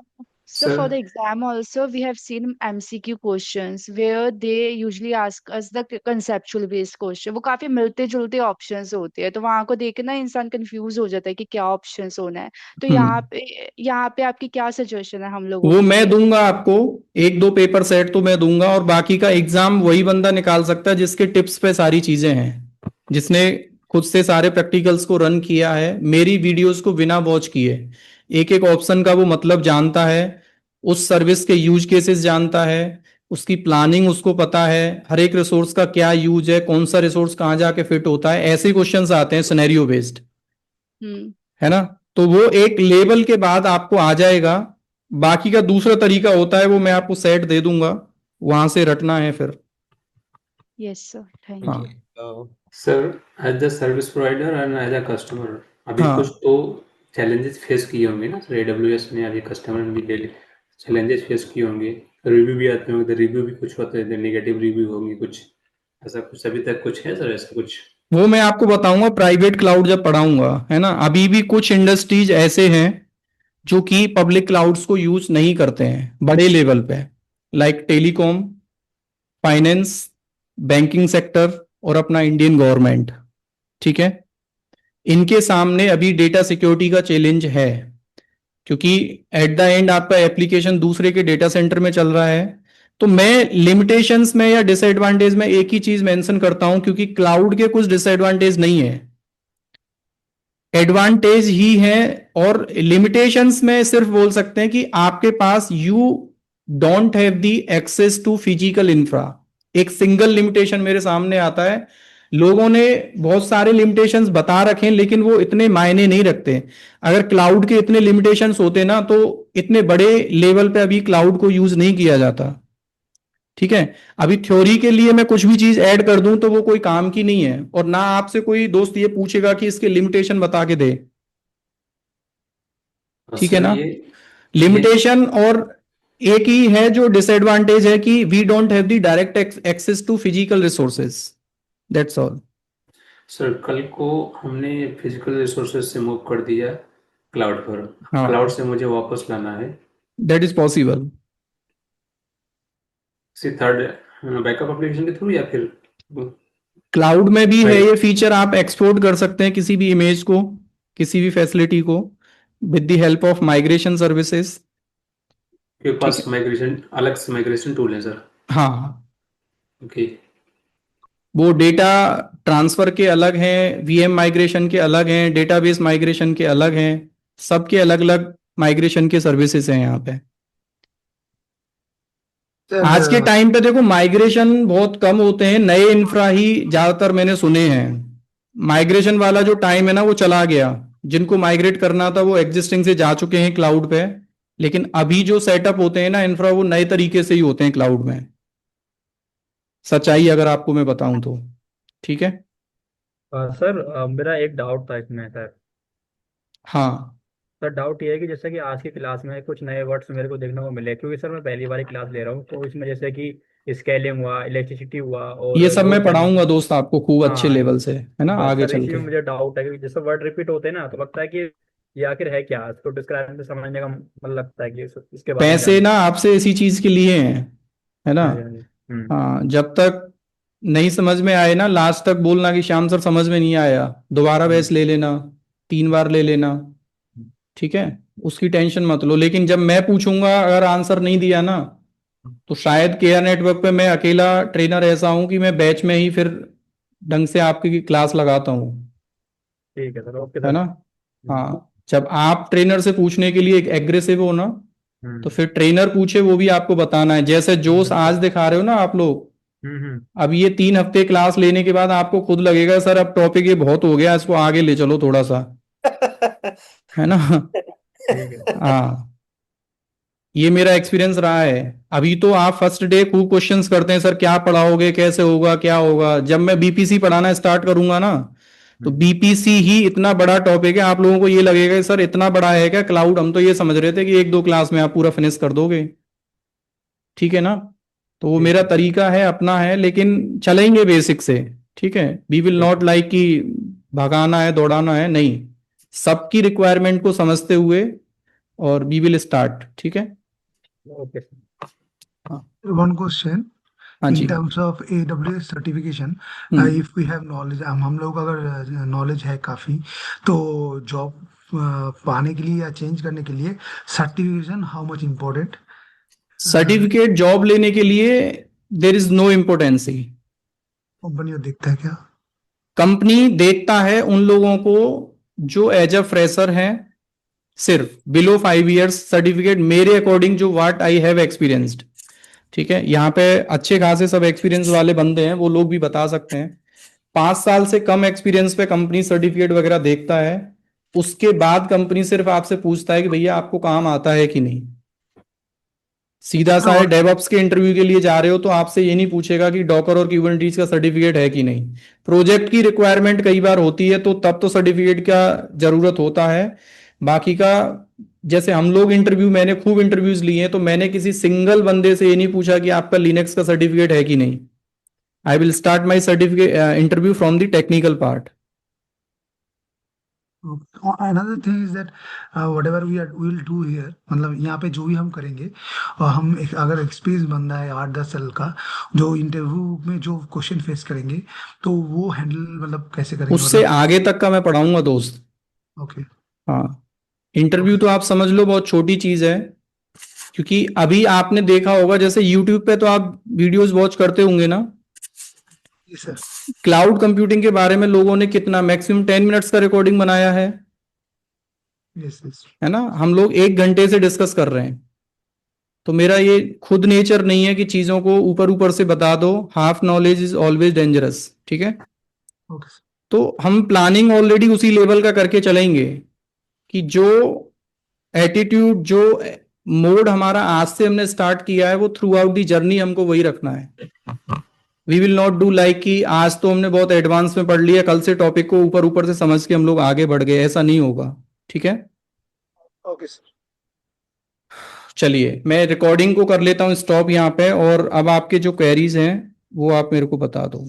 so Sir. for the exam also we have seen MCQ questions where they usually ask us the conceptual based question. वो काफी मिलते जुलते ऑप्शंस होते हैं, तो वहां को देख के ना इंसान कंफ्यूज हो जाता है कि क्या ऑप्शंस होना है। तो यहाँ पे आपकी क्या सजेशन है हम लोगों वो के मैं लिए? दूंगा आपको, 1-2 पेपर सेट तो मैं दूंगा, और बाकी का एग्जाम वही बंदा निकाल सकता है जिसके टिप्स पे सारी चीजें हैं, जिसने खुद से सारे प्रैक्टिकल्स को रन किया है, मेरी वीडियोस को बिना वॉच किए एक एक ऑप्शन का वो मतलब जानता है, उस सर्विस के यूज केसेस जानता है, उसकी प्लानिंग उसको पता है, हर एक रिसोर्स का क्या यूज है, कौन सा रिसोर्स कहाँ जाके फिट होता है, ऐसे क्वेश्चंस आते हैं सिनेरियो बेस्ड। है ना, तो वो एक लेवल के बाद आपको आ जाएगा। बाकी का दूसरा तरीका होता है, वो मैं आपको सेट दे दूंगा, वहां से रटना है फिर। यस सर, थैंक हाँ। You. Sir as a service provider and as a customer अभी हाँ। कुछ तो चैलेंजेस फेस किए होंगे ना सर? AWS में अभी कस्टमर ने भी डेली चैलेंजेस फेस किए होंगे, रिव्यू भी आते होंगे, तो रिव्यू भी कुछ होते हैं, नेगेटिव रिव्यू होंगे कुछ, ऐसा कुछ अभी तक कुछ है सर ऐसा कुछ? वो मैं आपको बताऊंगा प्राइवेट क्लाउड जब पढ़ाऊंगा, है ना। अभी भी कुछ इंडस्ट्रीज ऐसे हैं जो कि पब्लिक क्लाउड्स को यूज नहीं करते हैं बड़े लेवल पे, like telecom, finance, banking sector और अपना इंडियन गवर्नमेंट। ठीक है, इनके सामने अभी डेटा सिक्योरिटी का चैलेंज है, क्योंकि एट द एंड आपका एप्लीकेशन दूसरे के डेटा सेंटर में चल रहा है। तो मैं लिमिटेशंस में या डिसएडवांटेज में एक ही चीज मेंशन करता हूं, क्योंकि क्लाउड के कुछ डिसएडवांटेज नहीं है, एडवांटेज ही है। और लिमिटेशंस में सिर्फ बोल सकते हैं कि आपके पास you don't have the access to physical infra. एक सिंगल लिमिटेशन मेरे सामने आता है, लोगों ने बहुत सारे लिमिटेशंस बता रखे हैं, लेकिन वो इतने मायने नहीं रखते। अगर क्लाउड के इतने लिमिटेशंस होते ना तो इतने बड़े लेवल पे अभी क्लाउड को यूज नहीं किया जाता। ठीक है, अभी थ्योरी के लिए मैं कुछ भी चीज ऐड कर दूं तो वो कोई काम की नहीं है, और ना आपसे कोई दोस्त ये पूछेगा कि इसके लिमिटेशन बता के दे। ठीक है सर ना, ये लिमिटेशन। और एक ही है जो डिसएडवांटेज है कि we don't have the direct access to physical resources, that's all. Sir कल को हमने फिजिकल रिसोर्सेज से मूव कर दिया क्लाउड पर, हाँ, क्लाउड से मुझे वापस लाना है, that is possible. Third backup application के थ्रू या फिर क्लाउड में भी है Right. ये फीचर, आप एक्सपोर्ट कर सकते हैं किसी भी इमेज को, किसी भी फैसिलिटी को, with the help of migration services. के पास माइग्रेशन अलग से माइग्रेशन टूल है सर? हाँ, ओके वो डेटा ट्रांसफर के अलग हैं, वीएम माइग्रेशन के अलग हैं, डेटाबेस माइग्रेशन के अलग हैं, सबके अलग अलग माइग्रेशन के सर्विसेज हैं यहाँ पे। आज के टाइम पे देखो माइग्रेशन बहुत कम होते हैं, नए इंफ्रा ही ज्यादातर मैंने सुने हैं। माइग्रेशन वाला जो टाइम है ना वो चला गया, जिनको माइग्रेट करना था वो एग्जिस्टिंग से जा चुके हैं क्लाउड पे। लेकिन अभी जो सेटअप होते हैं ना इंफ्रा, वो नए तरीके से ही होते हैं क्लाउड में, सच्चाई अगर आपको मैं बताऊं तो। ठीक है, सर मेरा एक डाउट था इसमें सर। हाँ सर डाउट ये है कि जैसे कि आज की क्लास में कुछ नए वर्ड्स मेरे को देखने को मिले, क्योंकि सर मैं पहली बार क्लास ले रहा हूँ, तो इसमें जैसे कि स्केलिंग हुआ, इलेक्ट्रिसिटी हुआ, और ये सब मैं लोड पढ़ाऊंगा बैलेंसिंग। दोस्त आपको खूब अच्छे हाँ लेवल से, है ना, बस आगे सर चल इसी के। में मुझे डाउट है कि जैसे वर्ड रिपीट होते हैं ना, तो लगता है कि ये आखिर है क्या, इसको डिस्क्राइब में समझने का मतलब लगता है कि इसके बारे में पैसे जानना। ना आपसे इसी चीज के लिए हैं, है ना। हाँ जी हाँ जी। हाँ, जब तक नहीं समझ में आए ना, लास्ट तक बोलना कि श्याम सर समझ में नहीं आया, दोबारा बैच ले लेना, 3 बार ले लेना। ठीक है, उसकी टेंशन मत लो, लेकिन जब मैं पूछूंगा अगर आंसर नहीं दिया ना, तो शायद केआर नेटवर्क पे मैं अकेला ट्रेनर ऐसा हूं कि मैं बैच में ही फिर ढंग से आपकी क्लास लगाता हूँ, ठीक है सर, ओके है सर। ना। हाँ, जब आप ट्रेनर से पूछने के लिए एक एग्रेसिव हो ना, तो फिर ट्रेनर पूछे वो भी आपको बताना है। जैसे जोश आज दिखा रहे हो ना आप लोग, अब ये 3 हफ्ते क्लास लेने के बाद आपको खुद लगेगा सर अब टॉपिक ये बहुत हो गया, इसको आगे ले चलो थोड़ा सा, है ना। ठीक है। हाँ, ये मेरा एक्सपीरियंस रहा है। अभी तो आप फर्स्ट डे खूब क्वेश्चंस करते हैं, सर क्या पढ़ाओगे, कैसे होगा, क्या होगा। जब मैं बीपीसी पढ़ाना स्टार्ट करूंगा ना, तो बीपीसी ही इतना बड़ा टॉपिक है, आप लोगों को ये लगेगा कि सर इतना बड़ा है क्या क्लाउड, हम तो ये समझ रहे थे कि 1-2 क्लास में आप पूरा फिनिश कर दोगे। ठीक है ना, तो वो मेरा तरीका है, अपना है, लेकिन चलेंगे बेसिक से। ठीक है, वी विल नॉट लाइक कि भगाना है दौड़ाना है, नहीं, सबकी रिक्वायरमेंट को समझते हुए और वी विल स्टार्ट। ठीक है, ओके। One question हाँ in जी। terms of AWS certification, if we have knowledge, हम लोग अगर नॉलेज है काफी, तो जॉब पाने के लिए या चेंज करने के लिए certification how much important? Certificate job लेने के लिए there is no importancy. Company देखता है क्या? कंपनी देखता है उन लोगों को जो एज अ फ्रेशर हैं, सिर्फ बिलो 5 इयर्स सर्टिफिकेट, मेरे अकॉर्डिंग जो व्हाट आई हैव एक्सपीरियंस्ड। ठीक है, यहाँ पे अच्छे खासे सब एक्सपीरियंस वाले बंदे हैं, वो लोग भी बता सकते हैं। 5 साल से कम एक्सपीरियंस पे कंपनी सर्टिफिकेट वगैरह देखता है, उसके बाद कंपनी सिर्फ आपसे पूछता है कि भैया आपको काम आता है कि नहीं। सीधा सा है, डेवऑप्स के इंटरव्यू के लिए जा रहे हो तो आपसे ये नहीं पूछेगा कि डॉकर और क्यूबरनेटीज का सर्टिफिकेट है कि नहीं। प्रोजेक्ट की रिक्वायरमेंट कई बार होती है तो तब तो सर्टिफिकेट का जरूरत होता है। बाकी का जैसे हम लोग इंटरव्यू, मैंने खूब इंटरव्यूज लिए हैं, तो मैंने किसी सिंगल बंदे से ये नहीं पूछा कि आपका लिनक्स का सर्टिफिकेट है कि नहीं। I will start my certificate interview from the technical part. Another thing is that whatever we will do here, मतलब यहाँ पे जो भी हम करेंगे, हम अगर एक्सपीरियंस बंदा है 8-10 साल का, जो इंटरव्यू में जो क्वेश्चन फेस करेंगे, तो वो हैंडल मतलब कैसे करेंगे? उससे आगे तक का मैं पढ़ाऊंगा दोस्त। ओके। हाँ, इंटरव्यू तो आप समझ लो बहुत छोटी चीज है, क्योंकि अभी आपने देखा होगा जैसे यूट्यूब पे तो आप वीडियोस वॉच करते होंगे ना, क्लाउड कंप्यूटिंग के बारे में लोगों ने कितना मैक्सिमम 10 मिनट्स का रिकॉर्डिंग बनाया है, है ना। हम लोग 1 घंटे से डिस्कस कर रहे हैं। तो मेरा ये खुद नेचर नहीं है कि चीजों को ऊपर ऊपर से बता दो, half knowledge is always dangerous. ठीक है, ओके सर। तो हम प्लानिंग ऑलरेडी उसी लेवल का करके चलेंगे कि जो एटीट्यूड, जो मोड हमारा आज से हमने स्टार्ट किया है, वो थ्रू आउट दी जर्नी हमको वही रखना है। We will not do like कि आज तो हमने बहुत एडवांस में पढ़ लिया, कल से टॉपिक को ऊपर ऊपर से समझ के हम लोग आगे बढ़ गए, ऐसा नहीं होगा। ठीक है, ओके सर। चलिए मैं रिकॉर्डिंग को कर लेता हूँ स्टॉप यहाँ पे, और अब आपके जो क्वेरीज हैं वो आप मेरे को बता दो।